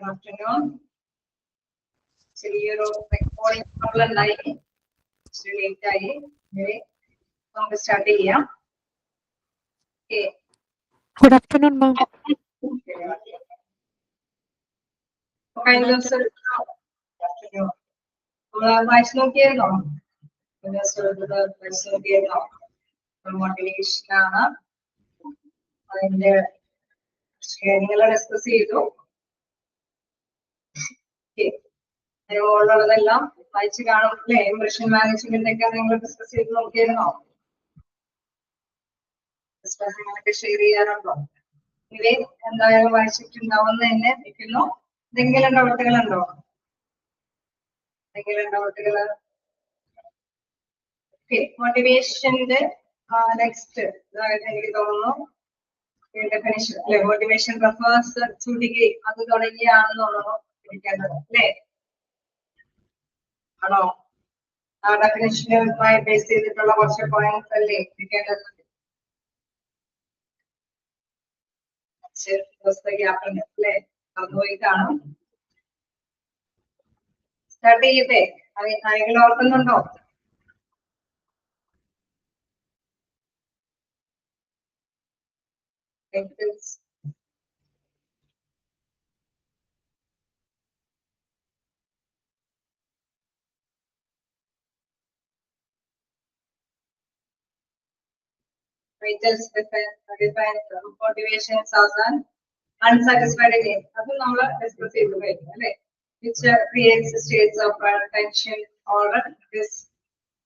Good afternoon. ചെറിയൊരു recording problem ഉണ്ടായി, ഇച്ചിരി ലേറ്റ് ആയി. നമുക്ക് സ്റ്റാർട്ട് ചെയ്യാം. Good afternoon, ma'am. കഴിഞ്ഞ ദിവസം വായിച്ചു നോക്കിയായിരുന്നോ? വായിച്ചു നോക്കിയായിരുന്നോ? മോട്ടിവേഷൻ ആണ്, അതിന്റെ കാര്യങ്ങൾ ഡിസ്കസ് ചെയ്തു. ഉള്ളതെല്ലാം വായിച്ചു കാണും അല്ലെ? ഇംപ്രഷൻ മാനേജ്മെന്റ് ഒക്കെ നിങ്ങൾ ഡിസ്കസ് ചെയ്ത് നോക്കിയിരുന്നോ? ഡിസ്കഷനൊക്കെ ഷെയർ ചെയ്യാറുണ്ടോ? ഇവയെ എന്തായാലും വായിച്ചിട്ടുണ്ടാവുമെന്ന് തന്നെ ഇരിക്കുന്നു. എന്തെങ്കിലും ഡൗട്ടുകളുണ്ടോ? മോട്ടിവേഷന്റെ നെക്സ്റ്റ് എനിക്ക് തോന്നുന്നു ഡെഫിനിഷൻ അല്ലെ? മോട്ടിവേഷൻ റെഫേഴ്സ് ടു ഡിഗ്രി, അത് തുടങ്ങിയാണെന്ന് തോന്നുന്നു പഠിക്കേണ്ടത് അല്ലേ? ആണോ? ആ ഡെഫിനിഷനുമായി ബേസ് ചെയ്തിട്ടുള്ള കുറച്ച് പോയിന്റ്സ് അല്ലേ പഠിക്കേണ്ടത്? ഗ്യാപ്പുണ്ട് അല്ലേ? അതുപോയി കാണും. സ്റ്റാർട്ട് ചെയ്യട്ടെ? ആരെങ്കിലും ഓർക്കുന്നുണ്ടോ? Rachel's defines motivations as an unsatisfied aim. അത് നമ്മൾ ഡിസ്കസ് ചെയ്തു കഴിഞ്ഞു അല്ലെ? Which creates states of tension or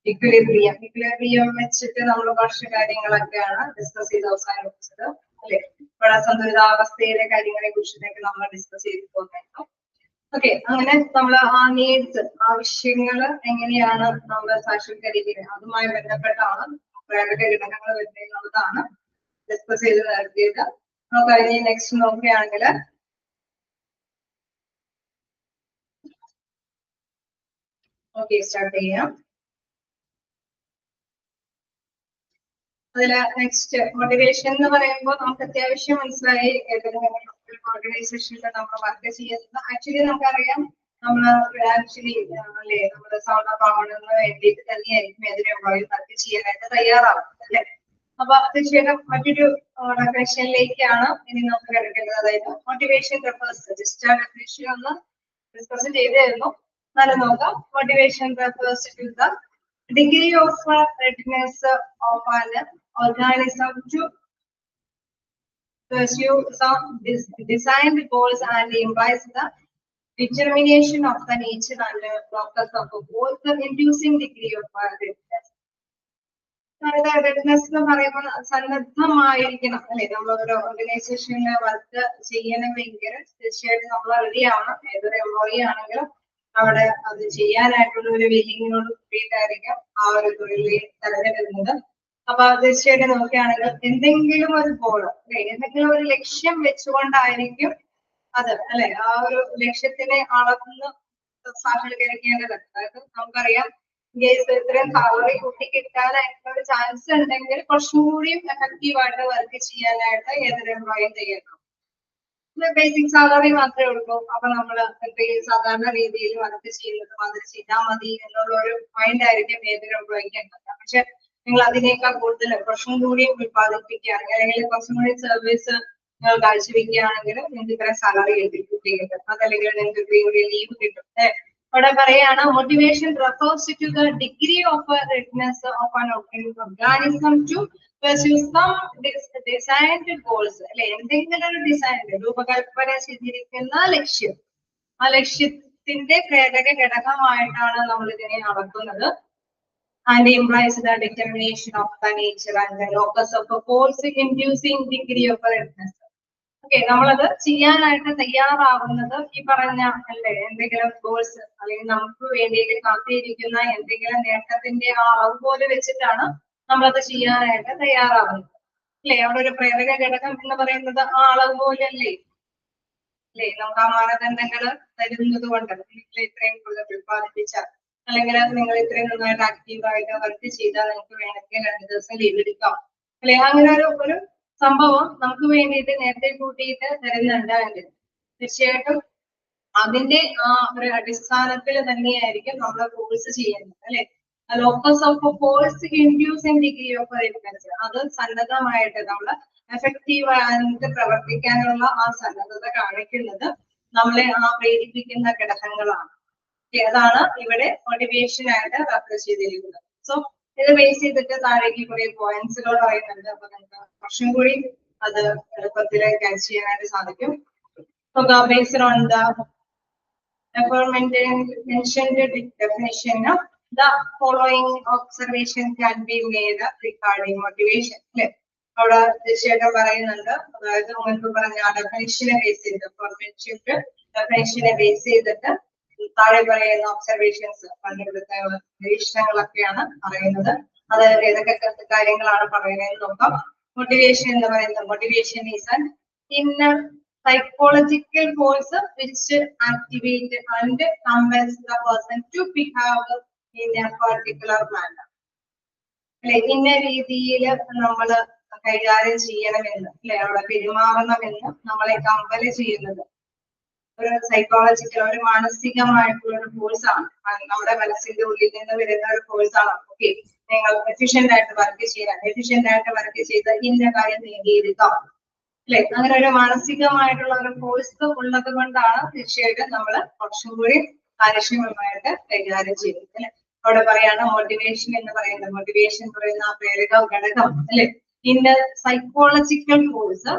equilibrium. Equilibrium വെച്ചിട്ട് നമ്മൾ കുറച്ച് കാര്യങ്ങളൊക്കെയാണ് ഡിസ്കസ് ചെയ്ത് അവസാനിപ്പിച്ചത് അല്ലെ? ഇവിടെ സന്തുലിതാവസ്ഥയിലെ കാര്യങ്ങളെ കുറിച്ചിട്ടൊക്കെ നമ്മൾ ഡിസ്കസ് ചെയ്ത് പോകുന്നു. ഓക്കെ, അങ്ങനെ നമ്മൾ ആ നീഡ്സ്, ആവശ്യങ്ങൾ എങ്ങനെയാണ് നമ്മൾ സാക്ഷാത്കരിക്കുന്നത്, അതുമായി ബന്ധപ്പെട്ടാണ് പ്രേരക ഘടകങ്ങൾ വരുന്നതാണ് ഡിസ്കസ് ചെയ്ത് നടത്തിയത്. കഴിഞ്ഞ നെക്സ്റ്റ് നോക്കുകയാണെങ്കിൽ ഓക്കെ സ്റ്റാർട്ട് ചെയ്യാം. അതില് നെക്സ്റ്റ് മോട്ടിവേഷൻ എന്ന് പറയുമ്പോൾ നമുക്ക് അത്യാവശ്യം മനസ്സിലായി ഏതെങ്കിലും ഓർഗനൈസേഷനിൽ നമ്മൾ വർക്ക് ചെയ്യുന്നത്. ആക്ച്വലി നമുക്കറിയാം നമ്മൾ ആക്ച്വലി അല്ലെ നമ്മുടെ സൗണ്ടാവുന്നതിന് വേണ്ടിയിട്ട് തന്നെയായിരിക്കും ഏതൊരു എംപ്ലോയി വർക്ക് ചെയ്യാനായിട്ട് തയ്യാറാവുന്നത് അല്ലെ? അപ്പൊ തീർച്ചയായിട്ടും മറ്റൊരു ഡെഫിനേഷനിലേക്കാണ് ഇനി നമുക്ക് കിടക്കേണ്ടത്. അതായത് മോട്ടിവേഷൻ റെഫേഴ്സ്, ജസ്റ്റ് ആ ഡെഫിനേഷൻ ഒന്ന് ഡിസ്കസ് ചെയ്തായിരുന്നു. നല്ല നോക്കാം. Motivation refers to the degree of readiness of an organism to pursue some designed goals and implies the determination of the nature and focus of both the inducing degree of readiness. readiness എന്ന് പറയുമ്പോൾ സന്നദ്ധമായിരിക്കണം അല്ലെ? നമ്മളൊരു ഓർഗനൈസേഷനിൽ work ചെയ്യണമെങ്കിൽ തീർച്ചയായിട്ടും നമ്മൾ ready ആവണം. ഏതൊരു എംപ്ലോയി ആണെങ്കിലും അവിടെ അത് ചെയ്യാനായിട്ടുള്ള ഒരു വില്ലിങ്ങിനോട് കൂടിയിട്ടായിരിക്കും ആ ഒരു തൊഴിലിൽ തെരഞ്ഞെടുക്കുന്നത്. അപ്പൊ തീർച്ചയായിട്ടും നോക്കുകയാണെങ്കിൽ എന്തെങ്കിലും ഒരു ഗോൾ അല്ലെ, എന്തെങ്കിലും ഒരു ലക്ഷ്യം വെച്ചുകൊണ്ടായിരിക്കും അത് അല്ലെ? ആ ഒരു ലക്ഷ്യത്തിനെ അളന്ന് സാക്ഷാത്കരിക്കേണ്ടത്. അതായത് നമുക്കറിയാം ഇത്രയും സാലറി കൂട്ടി കിട്ടാനായിട്ടുള്ള ഒരു ചാൻസ് ഉണ്ടെങ്കിൽ കുറച്ചും കൂടിയും എഫക്റ്റീവായിട്ട് വർക്ക് ചെയ്യാനായിട്ട് ഏതൊരു എംപ്ലോയും ചെയ്യണം. ബേസിക് സാലറി മാത്രമേ ഉള്ളൂ. അപ്പൊ നമ്മള് സാധാരണ രീതിയിൽ വർക്ക് ചെയ്യുന്നത് മാതിരി ചെയ്താൽ മതി എന്നുള്ള ഒരു മൈൻഡ് ആയിരിക്കും ഏതൊരു എംപ്ലോയിക്ക് ഉണ്ടാക്കുക. പക്ഷെ നിങ്ങൾ അതിനേക്കാൾ കൂടുതൽ കുറച്ചും കൂടി ഉത്പാദിപ്പിക്കുകയാണെങ്കിൽ അല്ലെങ്കിൽ കുറച്ചും കൂടി സർവീസ് നിങ്ങൾ കാഴ്ചവെക്കുകയാണെങ്കിൽ നിങ്ങൾക്ക് ഇത്ര സാലറി കിട്ടും, അതല്ലെങ്കിൽ നിങ്ങൾക്ക് ഇത്രയും കൂടി ലീവ് കിട്ടും. അവിടെ പറയാണ് motivation refers to the degree of readiness of an organism to pursue some designed goals അല്ലെ? എന്തെങ്കിലും ഒരു ഡിസൈൻ രൂപകൽപ്പന ചെയ്തിരിക്കുന്ന ലക്ഷ്യം, ആ ലക്ഷ്യത്തിന്റെ പ്രേരക ഘടകമായിട്ടാണ് നമ്മൾ ഇതിനെ അളക്കുന്നത്. and implies the determination of the nature and the locus of a force inducing degree of readiness. Okay, നമ്മളത് ചെയ്യാനായിട്ട് തയ്യാറാവുന്നത് ഈ പറഞ്ഞ അല്ലെ എന്തെങ്കിലും ഗോൾസ് അല്ലെങ്കിൽ നമുക്ക് വേണ്ടിയിട്ട് കാത്തിരിക്കുന്ന എന്തെങ്കിലും നേട്ടത്തിന്റെ ആ അളവ് പോലെ വെച്ചിട്ടാണ് നമ്മളത് ചെയ്യാനായിട്ട് തയ്യാറാവുന്നത് അല്ലെ? അവിടെ ഒരു പ്രേരക ഘടകം എന്ന് പറയുന്നത് ആ അളവ് പോലെ അല്ലേ? നമുക്ക് ആ മാനദണ്ഡങ്ങൾ തരുന്നത് കൊണ്ട് നിങ്ങൾ ഇത്രയും കൂടുതൽ ഉത്പാദിപ്പിച്ചാൽ അല്ലെങ്കിൽ നിങ്ങൾ ഇത്രയും നന്നായിട്ട് ആക്റ്റീവായിട്ട് വർക്ക് ചെയ്താൽ നിങ്ങൾക്ക് വേണമെങ്കിൽ 2 ദിവസം ലീവ് എടുക്കാം അല്ലെ? അങ്ങനെ ഒരു സംഭവം നമുക്ക് വേണ്ടിയിട്ട് നേരത്തെ കൂട്ടിയിട്ട് തരുന്നുണ്ട്. തീർച്ചയായിട്ടും അതിന്റെ ആ ഒരു അടിസ്ഥാനത്തിൽ തന്നെയായിരിക്കും നമ്മൾ കോഴ്സ് ചെയ്യുന്നത് അല്ലെ. Locus of force inducing degree of reference, അത് സന്നദ്ധമായിട്ട് നമ്മൾ എഫക്റ്റീവ് ആയിട്ട് പ്രവർത്തിക്കാനുള്ള ആ സന്നദ്ധത കാണിക്കുന്നത് നമ്മളെ ആ പ്രേരിപ്പിക്കുന്ന ഘടകങ്ങളാണ്. അതാണ് ഇവിടെ മോട്ടിവേഷൻ ആയിട്ട് റെഫർ ചെയ്തിരിക്കുന്നത്. സോ ഇത് ബേസ് ചെയ്തിട്ട് താഴേക്ക് കുറെ പോയിന്റ്സുകൾ പറയുന്നുണ്ട്. അപ്പൊ നമുക്ക് കുറച്ചും കൂടി അത് എളുപ്പത്തിൽ ക്യാച്ച് ചെയ്യാനായിട്ട് സാധിക്കും. Based on the aforementioned definition, the following observation can be made regarding motivation. അവിടെ തീർച്ചയായിട്ടും പറയുന്നുണ്ട്. അതായത് മുൻപ് പറഞ്ഞ ഡെഫിനിഷനെ ബേസ് ചെയ്ത് അഫോർമെൻഷൻഡ് ഡെഫിനിഷനെ ബേസ് ചെയ്തിട്ട് താഴെ പറയുന്ന ഒബ്സർവേഷൻസ് കണ്ടുപിടുത്ത നിരീക്ഷണങ്ങളൊക്കെയാണ് പറയുന്നത്. അത് ഏതൊക്കെ കാര്യങ്ങളാണ് പറയുന്നത് നോക്കാം. മോട്ടിവേഷൻ എന്ന് പറയുന്നത്, motivation is an inner psychological force which activate and compels the person to behave in a particular manner. ഇന്ന രീതിയിൽ നമ്മൾ കൈകാര്യം ചെയ്യണമെന്ന് അല്ലെ, അവിടെ പെരുമാറണമെന്ന് നമ്മളെ കമ്പൽ ചെയ്യുന്നത് ഒരു സൈക്കോളജിക്കൽ, ഒരു മാനസികമായിട്ടുള്ള ഒരു ഫോഴ്സ് ആണ്. നമ്മുടെ മനസ്സിന്റെ ഉള്ളിൽ നിന്ന് വരുന്ന ഒരു ഫോഴ്സ് ആണ്. ഓക്കെ, നിങ്ങൾ എഫിഷ്യന്റ് ആയിട്ട് വർക്ക് ചെയ്യാൻ, എഫിഷ്യന്റ് ആയിട്ട് വർക്ക് ചെയ്ത് ഇന്ന കാര്യം നേടിയെടുക്കാം അല്ലെ. അങ്ങനെ ഒരു മാനസികമായിട്ടുള്ള ഒരു ഫോഴ്സ് ഉള്ളത് കൊണ്ടാണ് തീർച്ചയായിട്ടും നമ്മൾ കുറച്ചും കൂടി കാര്യക്ഷമമായിട്ട് കൈകാര്യം ചെയ്യുന്നത് അല്ലെ. അവിടെ പറയാണ് മോട്ടിവേഷൻ എന്ന് പറയുന്നത്, മോട്ടിവേഷൻ പറയുന്ന ആ പ്രേരക ഘടകം അല്ലെ, in the psychological force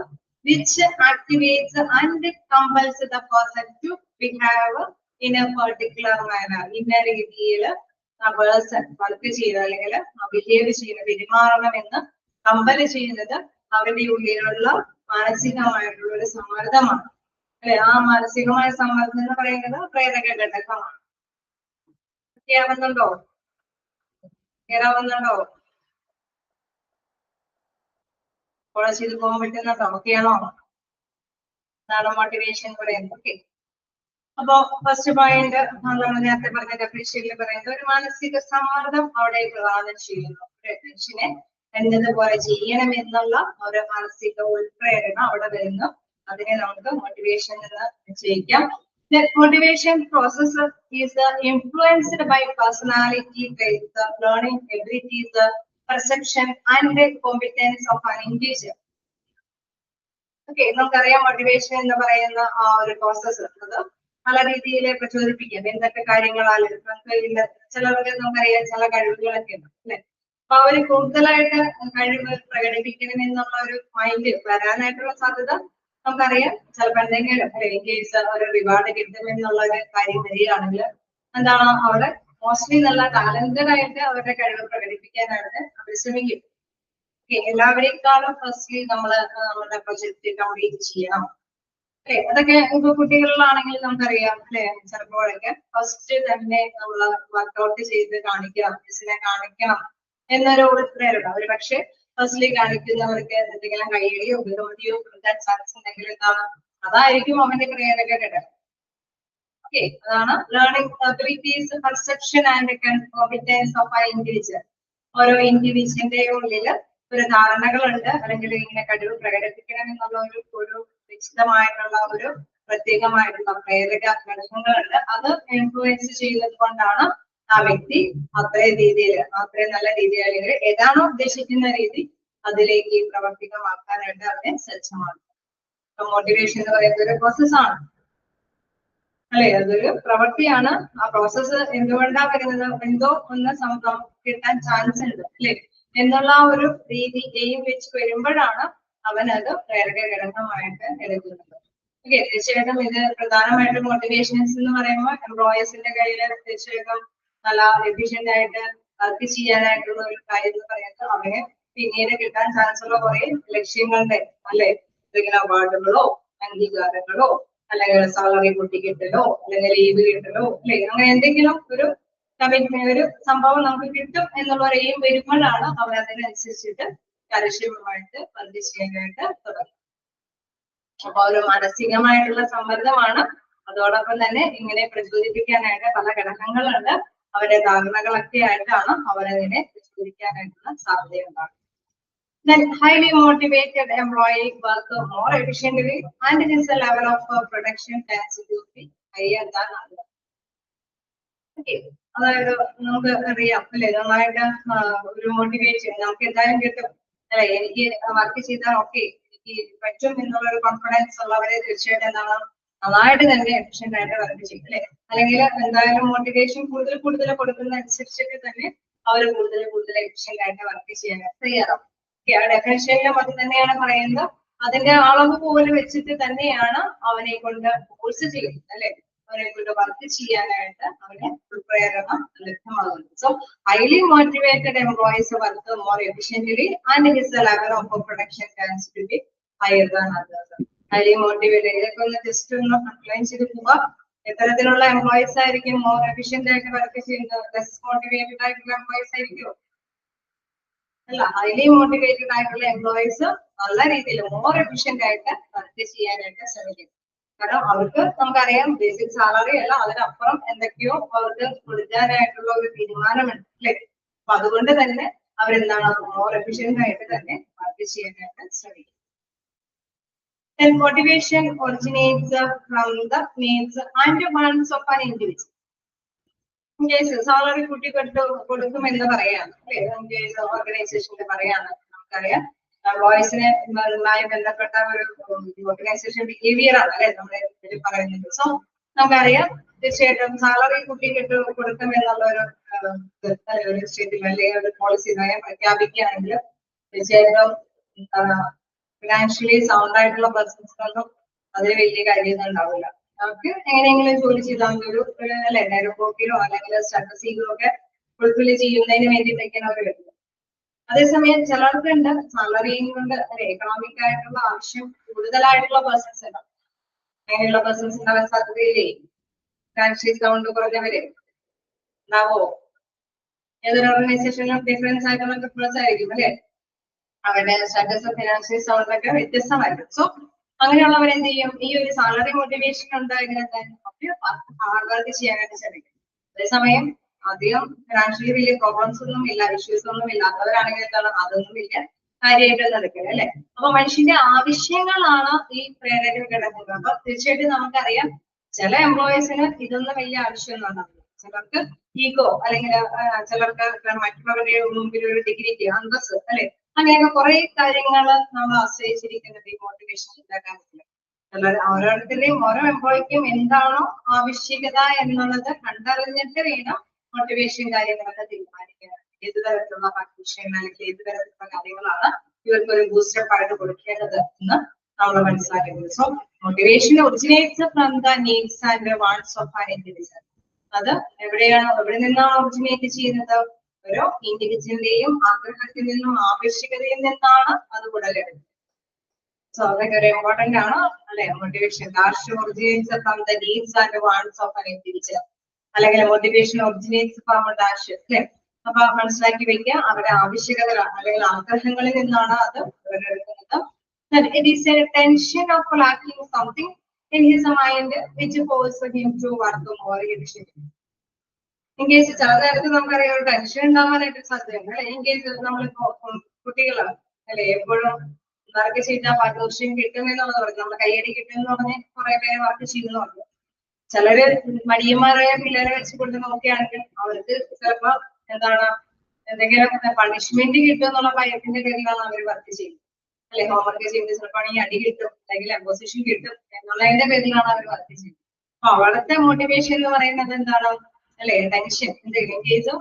which activates and compels the person to behave in a particular manner. ഇന്ന രീതിയിൽ ആ പേഴ്സൺ വർക്ക് ചെയ്ത് അല്ലെങ്കിൽ ബിഹേവ് ചെയ്യുന്ന, പെരുമാറണമെന്ന് കമ്പല് ചെയ്യുന്നത് അവരുടെ ഉള്ളിലുള്ള മാനസികമായിട്ടുള്ള ഒരു സമ്മർദ്ദമാണ് അല്ലെ. ആ മാനസികമായ സമ്മർദ്ദം എന്ന് പറയുന്നത് പ്രേരക ഘടകമാണ്. കേറാവുന്നുണ്ടോ? ഫോളോ ചെയ്ത് പോകാൻ പറ്റുന്നുണ്ടോ? ഓക്കെയാണോ? അതാണ് മോട്ടിവേഷൻ പറയുന്നത്. ഓക്കെ, അപ്പൊ ഫസ്റ്റ് പോയിന്റ് നമ്മൾ നേരത്തെ പറഞ്ഞ ഡെഫിനിഷനിൽ പറയുന്നത് ഒരു മാനസിക സമ്മർദ്ദം അവിടെ പ്രദാനം ചെയ്യുന്നു. മനുഷ്യനെ എന്നതുപോലെ ചെയ്യണം എന്നുള്ള ഒരു മാനസിക ഉൾപ്രേരണ അവിടെ വരുന്നു. അതിനെ നമുക്ക് മോട്ടിവേഷൻ എന്ന് നിശ്ചയിക്കാം. The motivation process is influenced by personality traits, the learning abilities, the perception and the competence of an individual. Okay, നമുക്കറിയാം മോട്ടിവേഷൻ എന്ന് പറയുന്ന ആ ഒരു പ്രോസസ്സ് അത് പല രീതിയിൽ പ്രചോദിപ്പിക്കാം. എന്തൊക്കെ കാര്യങ്ങളാൽ ചിലർക്ക് നമുക്കറിയാം ചില കഴിവുകളൊക്കെ ഉണ്ട് അല്ലെ. അപ്പൊ അവര് കൂടുതലായിട്ട് കഴിവ് പ്രകടിപ്പിക്കണം എന്നുള്ള ഒരു മൈൻഡ് വരാനായിട്ടുള്ള സാധ്യത നമുക്കറിയാം. ചിലപ്പോൾ എന്തെങ്കിലും കേസ് ഒരു റിവാർഡ് കിട്ടും എന്നുള്ള ഒരു കാര്യം വരികയാണെങ്കിൽ എന്താണ്, അവിടെ മോസ്റ്റ്ലി നല്ല ടാലന്റഡ് ആയിട്ട് അവരുടെ കഴിവ് പ്രകടിപ്പിക്കാനായിട്ട് അവർ ശ്രമിക്കും. എല്ലാവരെക്കാളും ഫസ്റ്റ്ലി നമ്മുടെ പ്രൊജക്ട് കംപ്ലീറ്റ് ചെയ്യണം അല്ലെ. അതൊക്കെ ഇപ്പൊ കുട്ടികളിലാണെങ്കിൽ നമുക്കറിയാം അല്ലെ, ചിലപ്പോഴൊക്കെ ഫസ്റ്റ് തന്നെ നമ്മൾ വർക്ക്ഔട്ട് ചെയ്ത് കാണിക്കണം, മിസ്സിനെ കാണിക്കണം എന്നൊരു ഉൾപ്രേരണ. ഒരു പക്ഷെ ഫസ്റ്റ്ലി കാണിക്കുന്നവർക്ക് എന്തെങ്കിലും കൈയടിയോ ബഹുമതിയോ കൊടുക്കാൻ ചാൻസ് ഉണ്ടെങ്കിൽ എന്താണ്, അതായിരിക്കും അവന്റെ പ്രേരക ഘടകം. ഓക്കെ, അതാണ് learning abilities, perception and competence of ആ ഇൻഡിവിജ്വൽ. ഓരോ ഇൻഡിവിജ്വലിന്റെ ഉള്ളില് ഒരു ധാരണകളുണ്ട്, അല്ലെങ്കിൽ ഇങ്ങനെ കഴിവ് പ്രകടിപ്പിക്കണം എന്നുള്ള ഒരു നിശ്ചിതമായിട്ടുള്ള ഒരു പ്രത്യേകമായിട്ടുള്ള പ്രേരക ഘടകങ്ങളുണ്ട്. അത് ഇൻഫ്ലുവൻസ് ചെയ്യുന്നത് കൊണ്ടാണ് ആ വ്യക്തി അത്രയും നല്ല രീതിയിൽ അല്ലെങ്കിൽ ഏതാണോ ഉദ്ദേശിക്കുന്ന രീതി അതിലേക്ക് പ്രവർത്തികമാക്കാനായിട്ട് അവനെ സജ്ജമാക്കും. മോട്ടിവേഷൻ എന്ന് പറയുന്നത് ഒരു പ്രോസസ്സാണ് അല്ലെ, അതൊരു പ്രവൃത്തിയാണ്. ആ പ്രോസസ്സ് എന്തുകൊണ്ടാണ് വരുന്നത്, എന്തോ ഒന്ന് കിട്ടാൻ ചാൻസ് ഉണ്ട് അല്ലെ എന്നുള്ള ആ ഒരു രീതി എയിം വെച്ച് വരുമ്പോഴാണ് അവനത് പ്രേരക ഘടകമായിട്ട് എടുക്കുന്നത്. ഓക്കെ, തീർച്ചയായിട്ടും ഇത് പ്രധാനമായിട്ടും മോട്ടിവേഷൻസ് എന്ന് പറയുമ്പോൾ എംപ്ലോയേഴ്സിന്റെ കയ്യിൽ തീർച്ചയായിട്ടും നല്ല എഫിഷ്യന്റ് ആയിട്ട് വർക്ക് ചെയ്യാനായിട്ടുള്ള ഒരു കാര്യം എന്ന് പറയുന്നത് അവന് പിന്നീട് കിട്ടാൻ ചാൻസ് ഉള്ള കുറെ ലക്ഷ്യങ്ങളുടെ അല്ലെ, എന്തെങ്കിലും അവാർഡുകളോ അംഗീകാരങ്ങളോ അല്ലെങ്കിൽ സാലറി കൂട്ടിക്കിട്ടലോ അല്ലെങ്കിൽ ലീവ് കിട്ടലോ അല്ലെ, അങ്ങനെ എന്തെങ്കിലും ഒരു കമ്മിറ്റ്മെന്റ്, ഒരു സംഭവം നമുക്ക് കിട്ടും എന്നുള്ള ഒരു എയിം വരുമ്പോഴാണ് അവർ അതിനനുസരിച്ചിട്ട് കാര്യക്ഷമമായിട്ട് വർക്ക് ചെയ്യാനായിട്ട് തുടങ്ങും. അപ്പൊ ഒരു മാനസികമായിട്ടുള്ള സമ്മർദ്ദമാണ്. അതോടൊപ്പം തന്നെ ഇങ്ങനെ പ്രചോദിപ്പിക്കാനായിട്ട് പല ഘടകങ്ങളുണ്ട്. അവരുടെ ധാരണകളൊക്കെ ആയിട്ടാണ് അവരതിനെ പ്രചോദിക്കാനായിട്ടുള്ള സാധ്യതയുണ്ടാകും. Then highly motivated employee work more efficiently and it is a level of production tends to be higher than others. Okay. അതായത് നമുക്ക് അറിയാം അല്ലെ, നന്നായിട്ട് ഒരു മോട്ടിവേഷൻ നമുക്ക് എന്തായാലും കിട്ടും അല്ലെ. എനിക്ക് വർക്ക് ചെയ്താൽ ഓക്കെ എനിക്ക് പറ്റും എന്നുള്ളൊരു കോൺഫിഡൻസ് ഉള്ളവരെ തീർച്ചയായിട്ടും എന്താണ് നന്നായിട്ട് തന്നെ എഫിഷ്യന്റ് ആയിട്ട് വർക്ക് ചെയ്യും അല്ലെ. അല്ലെങ്കിൽ എന്തായാലും മോട്ടിവേഷൻ കൂടുതൽ കൂടുതൽ കൊടുക്കുന്ന അനുസരിച്ചിട്ട് തന്നെ അവർ കൂടുതൽ എഫിഷ്യന്റ് ആയിട്ട് വർക്ക് ചെയ്യാനായിട്ട് തയ്യാറാവും. ഡെഫിനേഷനിലും അത് തന്നെയാണ് പറയുന്നത്. അതിന്റെ അളവ് പോലെ വെച്ചിട്ട് തന്നെയാണ് അവനെ കൊണ്ട് കോഴ്സ് ചെയ്യുന്നത് അല്ലെ, അവനെ കൊണ്ട് വർക്ക് ചെയ്യാനായിട്ട് അവനെ പ്രേരണ ലഭ്യമാകുന്നത്. So highly motivated employees work more efficiently and his level of production tends to be higher than others. Highly motivated ഇതൊക്കെ ഒന്ന് ജസ്റ്റ് ഒന്ന് അപ്ലൈ ചെയ്ത് പോവാം. എത്തരത്തിലുള്ള എംപ്ലോയീസ് ആയിരിക്കും മോർ എഫിഷ്യന്റ് ആയിട്ട് വർക്ക് ചെയ്യുന്നത്? ലെസ് മോട്ടിവേറ്റഡ് ആയിട്ടുള്ള എംപ്ലോയീസ് ആയിരിക്കും അല്ല, ഹൈലി മോട്ടിവേറ്റഡ് ആയിട്ടുള്ള എംപ്ലോയീസ് നല്ല രീതിയിൽ മോർ എഫിഷ്യന്റ് ആയിട്ട് വർക്ക് ചെയ്യാനായിട്ട് ശ്രമിക്കും. കാരണം അവർക്ക് നമുക്കറിയാം ബേസിക് സാലറി അല്ല, അതിനപ്പുറം എന്തൊക്കെയോ അവർക്ക് കൊടുക്കാനായിട്ടുള്ള ഒരു തീരുമാനമുണ്ട് അല്ലെ. അപ്പൊ അതുകൊണ്ട് തന്നെ അവരെന്താണ് മോർ എഫിഷ്യന്റ് ആയിട്ട് തന്നെ വർക്ക് ചെയ്യാനായിട്ട് ശ്രമിക്കും. Then motivation originates from the needs and wants of an individual. In case salary കൂട്ടി കൊടുക്കും എന്ന് പറയാം അല്ലെ, ഓർഗനൈസേഷനിൽ പറയാന്ന് നമുക്കറിയാം. എംപ്ലോയീസിനെ ബന്ധപ്പെട്ട ഒരു ഓർഗനൈസേഷൻ ബിഹേവിയർ ആണ് അല്ലെ നമ്മൾ ഇതിൽ പറയുന്നത്. സോ നമുക്കറിയാം തീർച്ചയായിട്ടും സാലറി കൂട്ടി കൊടുക്കും എന്നുള്ള ഒരു സ്റ്റേറ്റിൽ അല്ലെങ്കിൽ ഒരു പോളിസി നയം പ്രഖ്യാപിക്കുകയാണെങ്കിൽ തീർച്ചയായിട്ടും ഫിനാൻഷ്യലി സൗണ്ട് ആയിട്ടുള്ള പേഴ്സൺസിനൊന്നും അതിൽ വലിയ കാര്യമൊന്നും ഉണ്ടാവില്ല. നമുക്ക് എങ്ങനെയെങ്കിലും ജോലി ചെയ്താൽ ഒരു അല്ലെ ഡയറോക്കിലോ അല്ലെങ്കിൽ സ്ട്രാറ്റജിയിലോ ഒക്കെ ഫുൾഫിൽ ചെയ്യുന്നതിന് വേണ്ടിയിട്ടൊക്കെയാണ് അവർ വരുന്നത്. അതേസമയം ചിലർക്കുണ്ട് സാലറിയും കൊണ്ട് അല്ലെ എക്കണോമിക് ആയിട്ടുള്ള ആവശ്യം കൂടുതലായിട്ടുള്ള പേഴ്സൺസ് ഉണ്ടാവും. അങ്ങനെയുള്ള പേഴ്സൺസ് ഉണ്ടാവാൻ സാധ്യതയില്ലേ? ഫിനാൻഷ്യലി സൗണ്ട് കുറഞ്ഞവര് ഉണ്ടാവോ? ഏതൊരു ഓർഗനൈസേഷനിലും ഡിഫറൻസ് ആയിട്ടുള്ള ഡിഫറൻസ് ആയിരിക്കും അല്ലെ, അവരുടെ സ്റ്റാറ്റസ് ഫിനാൻഷ്യൽ സൗണ്ട് ഒക്കെ വ്യത്യസ്തമായിരിക്കും. സോ അങ്ങനെയുള്ളവർ എന്ത് ചെയ്യും? ഈ ഒരു സാലറി മോട്ടിവേഷൻ ഉണ്ടായിരുന്ന ഹാർഡ് വർക്ക് ചെയ്യാനായിട്ട് ശ്രമിക്കും. അതേസമയം അധികം ഫിനാൻഷ്യലി വലിയ പ്രോബ്ലംസ് ഒന്നും ഇല്ല, ഇഷ്യൂസ് ഒന്നും ഇല്ലാത്തവരാണെങ്കിൽ എന്താണ് അതൊന്നും വലിയ കാര്യമായിട്ട് നടക്കുക അല്ലെ. അപ്പൊ മനുഷ്യന്റെ ആവശ്യങ്ങളാണ് ഈ പ്രേരണ ഘടകങ്ങൾ. അപ്പൊ തീർച്ചയായിട്ടും നമുക്കറിയാം ചില എംപ്ലോയീസിന് ഇതൊന്നും വലിയ ആവശ്യമൊന്നും ഉണ്ടാവില്ല. ചിലർക്ക് ഈഗോ അല്ലെങ്കിൽ ചിലർക്ക് മറ്റുള്ളവരുടെ മുമ്പിൽ ഒരു ഡിഗ്രിക്ക് അന്തസ് അല്ലെ, അങ്ങനെയൊക്കെ കുറെ കാര്യങ്ങൾ നമ്മൾ ആശ്രയിച്ചിരിക്കുന്നത് ഈ മോട്ടിവേഷൻ ഉണ്ടാക്കാൻ പറ്റില്ല. ഓരോരുത്തരുടെയും ഓരോ എംപ്ലോയിക്കും എന്താണോ ആവശ്യകത എന്നുള്ളത് കണ്ടറിഞ്ഞിട്ട് വേണം മോട്ടിവേഷൻ കാര്യങ്ങളൊക്കെ തീരുമാനിക്കുന്നത്. ഏത് തരത്തിലുള്ള മോട്ടിവേഷൻ അല്ലെങ്കിൽ ഏത് തരത്തിലുള്ള കാര്യങ്ങളാണ് ഇവർക്ക് ഒരു ബൂസ്റ്റപ്പ് ആയിട്ട് കൊടുക്കേണ്ടത് എന്ന് നമ്മൾ മനസ്സിലാക്കുന്നത്. So motivation originates from the needs and wants of an individual. അത് എവിടെ നിന്നാണ് ഒറിജിനേറ്റ് ചെയ്യുന്നത്? ഓരോ ഇൻഡിവിജ്വലിന്റെയും ആഗ്രഹത്തിൽ നിന്നും ആവശ്യകതയിൽ നിന്നാണ് അത് ഉടലെടുക്കുന്നത്. സോ അതൊക്കെ ഒരു ഇമ്പോർട്ടന്റ് ആണ് അല്ലെ. Motivation originates from the needs and wants of an individual, അല്ലെങ്കിൽ മോട്ടിവേഷൻ ഒറിജിനേറ്റ്സ് ഫ്രം ഡാഷ് അല്ലെ. അപ്പൊ മനസ്സിലാക്കി വെക്കുക, അവരുടെ ആവശ്യകത അല്ലെങ്കിൽ ആഗ്രഹങ്ങളിൽ നിന്നാണ് അത് ഉടലെടുക്കുന്നത്. It is a tension of lacking something in his mind which forces him to work more efficiently. In case ചില നേരത്ത് നമുക്കറിയാം ഒരു ടെൻഷൻ ഉണ്ടാവാനായിട്ട് സാധ്യതയുണ്ട് അല്ലെ. ഇൻ കേസ് നമ്മളിപ്പോ കുട്ടികളാണ് അല്ലെ, എപ്പോഴും വർക്ക് ചെയ്താൽ പാരിതോഷികം കിട്ടും എന്നുള്ളത് പറഞ്ഞു, നമ്മുടെ കയ്യടി കിട്ടും എന്ന് പറഞ്ഞ് കുറെ പേര് വർക്ക് ചെയ്യുന്നു പറഞ്ഞു. ചിലര് മടിയന്മാരായ പിള്ളേരെ വെച്ച് കൊണ്ട് നോക്കുകയാണെങ്കിൽ അവർക്ക് ചിലപ്പോ എന്താണ് എന്തെങ്കിലും പണിഷ്മെന്റ് കിട്ടും എന്നുള്ള ഭയത്തിന്റെ പേരിലാണ് അവർ വർക്ക് ചെയ്യുന്നത് അല്ലെ. ഹോംവർക്ക് ചെയ്ത് ചിലപ്പോൾ ഈ അടി കിട്ടും അല്ലെങ്കിൽ അപ്പോസിഷൻ കിട്ടും എന്നുള്ളതിന്റെ പേരിലാണ് അവർ വർക്ക് ചെയ്യുന്നത്. അപ്പൊ അവിടുത്തെ മോട്ടിവേഷൻ എന്ന് പറയുന്നത് എന്താണ് അല്ലെ, ടെൻഷൻ. എന്തെങ്കിലും കേസും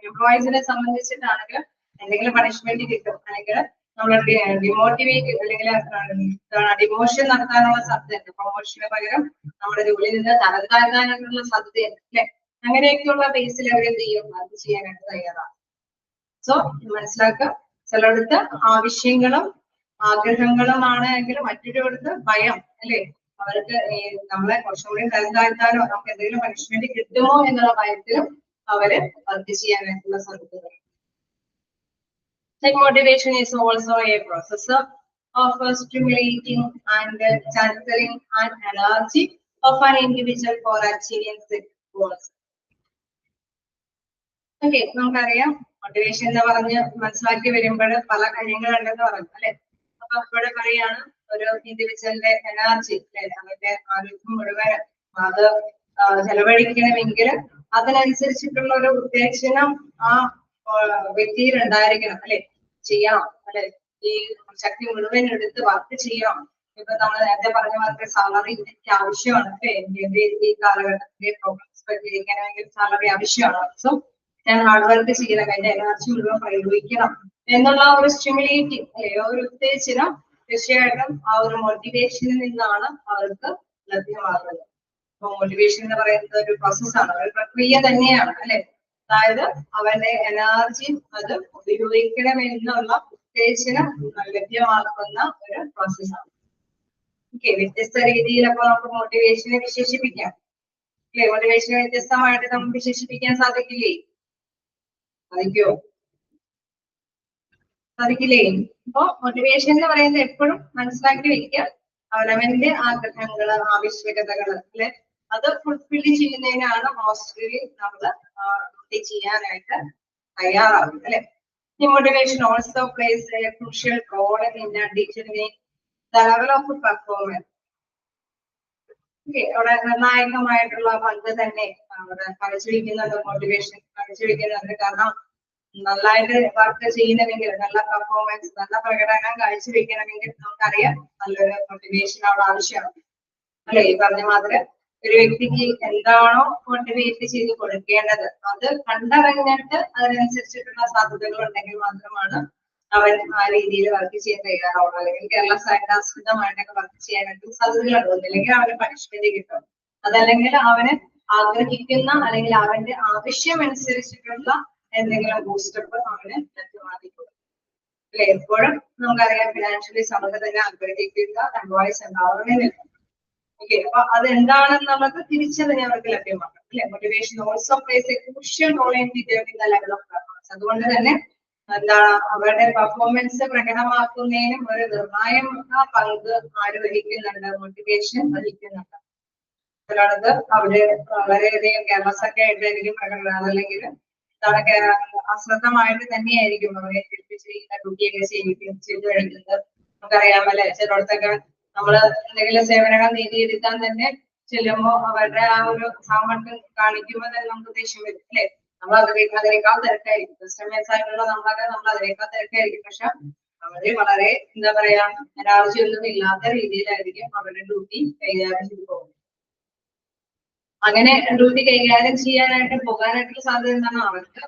എംപ്ലോയീസിനെ സംബന്ധിച്ചിട്ടാണെങ്കിൽ എന്തെങ്കിലും പണിഷ്മെന്റ് കിട്ടും അല്ലെങ്കിൽ നമ്മൾ ഡിമോട്ടിവേറ്റ് അല്ലെങ്കിൽ ഡിമോഷൻ നടത്താനുള്ള സാധ്യതയുണ്ട്. പ്രൊമോഷന് പകരം നമ്മുടെ ജോലിയിൽ നിന്ന് തരം താഴ്ത്താനുള്ള സാധ്യതയുണ്ട് അല്ലെ. അങ്ങനെയൊക്കെയുള്ള ബേസിൽ അവരെന്ത് ചെയ്യും? അത് ചെയ്യാനായിട്ട് തയ്യാറാണ്. സോ മനസ്സിലാക്കുക, ചിലയിടത്ത് ആവശ്യങ്ങളും ആഗ്രഹങ്ങളുമാണ് എങ്കിൽ മറ്റൊരിടത്ത് ഭയം അല്ലെ. അവർക്ക് നമ്മളെ കുറച്ചുകൂടി തരം താഴ്ത്താനോ നമുക്ക് എന്തെങ്കിലും പണിഷ്മെന്റ് കിട്ടുമോ എന്നുള്ള ഭയത്തിലും അവര് വർക്ക് ചെയ്യാനായിട്ടുള്ള സാധ്യതകൾ. Motivation is also a process of stimulating and channeling an energy of an individual for achieving set goals. Okay, നമുക്കറിയാം മോട്ടിവേഷൻ എന്ന് പറഞ്ഞ് മനസ്സിലാക്കി വരുമ്പോൾ പല കാര്യങ്ങളുണ്ടെന്ന് പറഞ്ഞു അല്ലെ. അപ്പൊ ഇവിടെ പറയാണ് ഒരു ഇൻഡിവിജ്വലിന്റെ എനർജി അല്ലെ, അവരുടെ ആരോഗ്യം മുഴുവൻ അത് ചെലവഴിക്കണമെങ്കിൽ അതിനനുസരിച്ചിട്ടുള്ള ഒരു ഉത്തേജനം ആ വ്യക്തിയിൽ ഉണ്ടായിരിക്കണം, അല്ലെ? ചെയ്യണം, അല്ലെ? ഈ ശക്തി മുഴുവൻ എടുത്ത് വർക്ക് ചെയ്യണം. ഇപ്പൊ നമ്മൾ നേരത്തെ പറഞ്ഞ മാതിരി സാലറി ഇതിന്റെ ആവശ്യമാണ്, ഈ കാലഘട്ടത്തിലെ പ്രോബ്ലംസ് പരിഹരിക്കണമെങ്കിൽ സാലറി ആവശ്യമാണ്. സോ ഞാൻ ഹാർഡ് വർക്ക് ചെയ്യണം, എന്റെ എനർജി മുഴുവൻ പ്രയോഗിക്കണം എന്നുള്ള ഒരു സ്റ്റിമുലേറ്റിംഗ്, അല്ലെ, ഒരു ഉത്തേജനം തീർച്ചയായിട്ടും ആ ഒരു മോട്ടിവേഷനിൽ നിന്നാണ് അവർക്ക് ലഭ്യമാകുന്നത്. അപ്പൊ മോട്ടിവേഷൻ എന്ന് പറയുന്നത് ഒരു പ്രോസസ്സാണ്, ഒരു പ്രക്രിയ തന്നെയാണ്, അല്ലെ? അതായത് അവന്റെ എനർജി അത് ഉപയോഗിക്കണമെന്നുള്ള ഉത്തേജനം ലഭ്യമാക്കുന്ന ഒരു പ്രോസസ്സാണ്. ഓക്കെ, വ്യത്യസ്ത രീതിയിൽ അപ്പൊ നമുക്ക് മോട്ടിവേഷനെ വിശേഷിപ്പിക്കാം, അല്ലെ? മോട്ടിവേഷനെ വ്യത്യസ്തമായിട്ട് നമുക്ക് വിശേഷിപ്പിക്കാൻ സാധിക്കില്ലേ? സാധിക്കില്ലേ? അപ്പൊ മോട്ടിവേഷൻ എന്ന് പറയുന്നത് എപ്പോഴും മനസ്സിലാക്കി വെക്കുക, അവനവന്റെ ആഗ്രഹങ്ങള്, ആവശ്യകതകള്, അല്ലെ, അത് ഫുൾഫിൽ ചെയ്യുന്നതിനാണ് മോസ്റ്റ്ലി നമ്മള് ചെയ്യാനായിട്ട് തയ്യാറാകും, അല്ലെ? Motivation also plays a crucial role in determining the level of performance. അവിടെ നിർണായകമായിട്ടുള്ള പങ്ക് തന്നെ അവിടെ കാഴ്ചവെക്കുന്നുണ്ട്, മോട്ടിവേഷൻ കാഴ്ചവെക്കുന്നുണ്ട്. കാരണം നന്നായിട്ട് വർക്ക് ചെയ്യുന്നതെങ്കിൽ, നല്ല പെർഫോമൻസ്, നല്ല പ്രകടനം കാഴ്ചവെക്കണമെങ്കിൽ നമുക്കറിയാം നല്ലൊരു മോട്ടിവേഷൻ അവിടെ ആവശ്യമാണ്, അല്ലെ? ഈ പറഞ്ഞ മാതിരി ഒരു വ്യക്തിക്ക് എന്താണോ മോട്ടിവേറ്റ് ചെയ്ത് കൊടുക്കേണ്ടത് അത് കണ്ടറിഞ്ഞിട്ട് അതിനനുസരിച്ചിട്ടുള്ള സാധ്യതകൾ ഉണ്ടെങ്കിൽ മാത്രമാണ് അവൻ ആ രീതിയിൽ വർക്ക് ചെയ്യാൻ തയ്യാറാവുള്ളൂ. അല്ലെങ്കിൽ കേരള ആശ്രിതമായിട്ടൊക്കെ വർക്ക് ചെയ്യാനായിട്ട് സാധ്യതകളുണ്ട്. അല്ലെങ്കിൽ അവന് പണിഷ്മെന്റ് കിട്ടും, അതല്ലെങ്കിൽ അവന് ആഗ്രഹിക്കുന്ന അല്ലെങ്കിൽ അവന്റെ ആവശ്യം അനുസരിച്ചിട്ടുള്ള എന്തെങ്കിലും ബൂസ്റ്റപ്പ് അവന് ലഭ്യമാക്കിക്കൊടുക്കും, അല്ലെ? എപ്പോഴും നമുക്കറിയാം ഫിനാൻഷ്യലി സമഗ്രത ആഗ്രഹിക്കുന്ന എംപ്ലോയീസ് ഉണ്ടാവണമെന്നില്ല. ഓക്കെ, അപ്പൊ അതെന്താണെന്നുള്ളത് തിരിച്ചറിഞ്ഞ് അവർക്ക് ലഭ്യമാക്കണം, അല്ലെ? Motivation also plays a crucial role in determining the level of performance. അതുകൊണ്ട് തന്നെ എന്താണ് അവരുടെ പെർഫോമൻസ് പ്രകടമാക്കുന്നതിനും ഒരു നിർണായക പങ്ക് ആര് വഹിക്കുന്നുണ്ട്? മോട്ടിവേഷൻ വഹിക്കുന്നുണ്ട്. അതിലാണത് അവര് വളരെയധികം കെയർലെസ് ഒക്കെ ആയിട്ടായിരിക്കും പ്രകടനം, അതല്ലെങ്കിൽ അശ്രദ്ധമായിട്ട് തന്നെയായിരിക്കും അവരെ ഏൽപ്പിച്ചിരിക്കുന്ന ഡ്യൂട്ടിയൊക്കെ ചെയ്തു കഴിക്കുന്നത്. നമുക്കറിയാമല്ലേ, ചിലയിടത്തൊക്കെ നമ്മള് എന്തെങ്കിലും സേവനങ്ങൾ നേടിയെടുക്കാൻ തന്നെ ചെല്ലുമ്പോ അവരുടെ ആ ഒരു സാമർത്ഥ്യം കാണിക്കുമ്പോൾ തന്നെ നമുക്ക് ദേഷ്യം വരും, അല്ലെ? നമ്മൾ അതിനേക്കാൾ തിരക്കായിരിക്കും, കസ്റ്റമേഴ്സ് ആയിട്ടുള്ള നമ്മൾ അതിനേക്കാൾ തിരക്കായിരിക്കും. പക്ഷെ അവര് വളരെ എന്താ പറയാ എനർജി ഒന്നും ഇല്ലാത്ത രീതിയിലായിരിക്കും അവരുടെ ഡ്യൂട്ടി കൈകാര്യം ചെയ്തു പോകുന്നത്. അങ്ങനെ ഡ്യൂട്ടി കൈകാര്യം ചെയ്യാനായിട്ട് പോകാനായിട്ടുള്ള സാധ്യത എന്താണ്? അവർക്ക്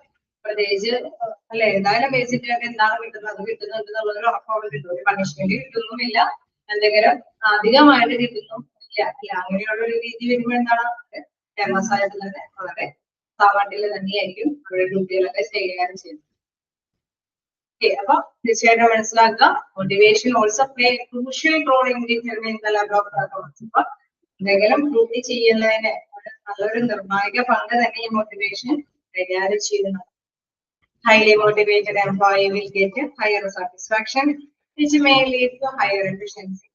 പ്രത്യേകിച്ച് അല്ലെ എന്തായാലും ബേസിക് ആയിട്ട് എന്താണ് കിട്ടുന്നത് അത് കിട്ടുന്നുണ്ട് എന്നുള്ളൊരു ഉറപ്പോടെ കിട്ടും. ഒരു പണിഷ്മെന്റ് കിട്ടുന്നുമില്ല, എന്തെങ്കിലും അധികമായിട്ട് കിട്ടുന്നു ഇല്ല. അങ്ങനെയുള്ള ഒരു രീതി വരുമ്പോൾ എന്താണ് ഫേമസ് ആയിട്ട് തന്നെ വളരെ സാമാന്യത്തിൽ തന്നെയായിരിക്കും അവരുടെ ഡ്യൂട്ടികളൊക്കെ കൈകാര്യം ചെയ്യുന്നത്. ഓക്കെ, അപ്പൊ തീർച്ചയായിട്ടും മനസ്സിലാക്കുക motivation also play crucial role in determining the level of performance. അപ്പൊ എന്തെങ്കിലും ഡ്യൂട്ടി ചെയ്യുന്നതിന് നല്ലൊരു നിർണായക പങ്ക് തന്നെ ഈ മോട്ടിവേഷൻ കൈകാര്യം ചെയ്യുന്നു. Highly motivated employee will get a higher satisfaction, which may lead to higher efficiency.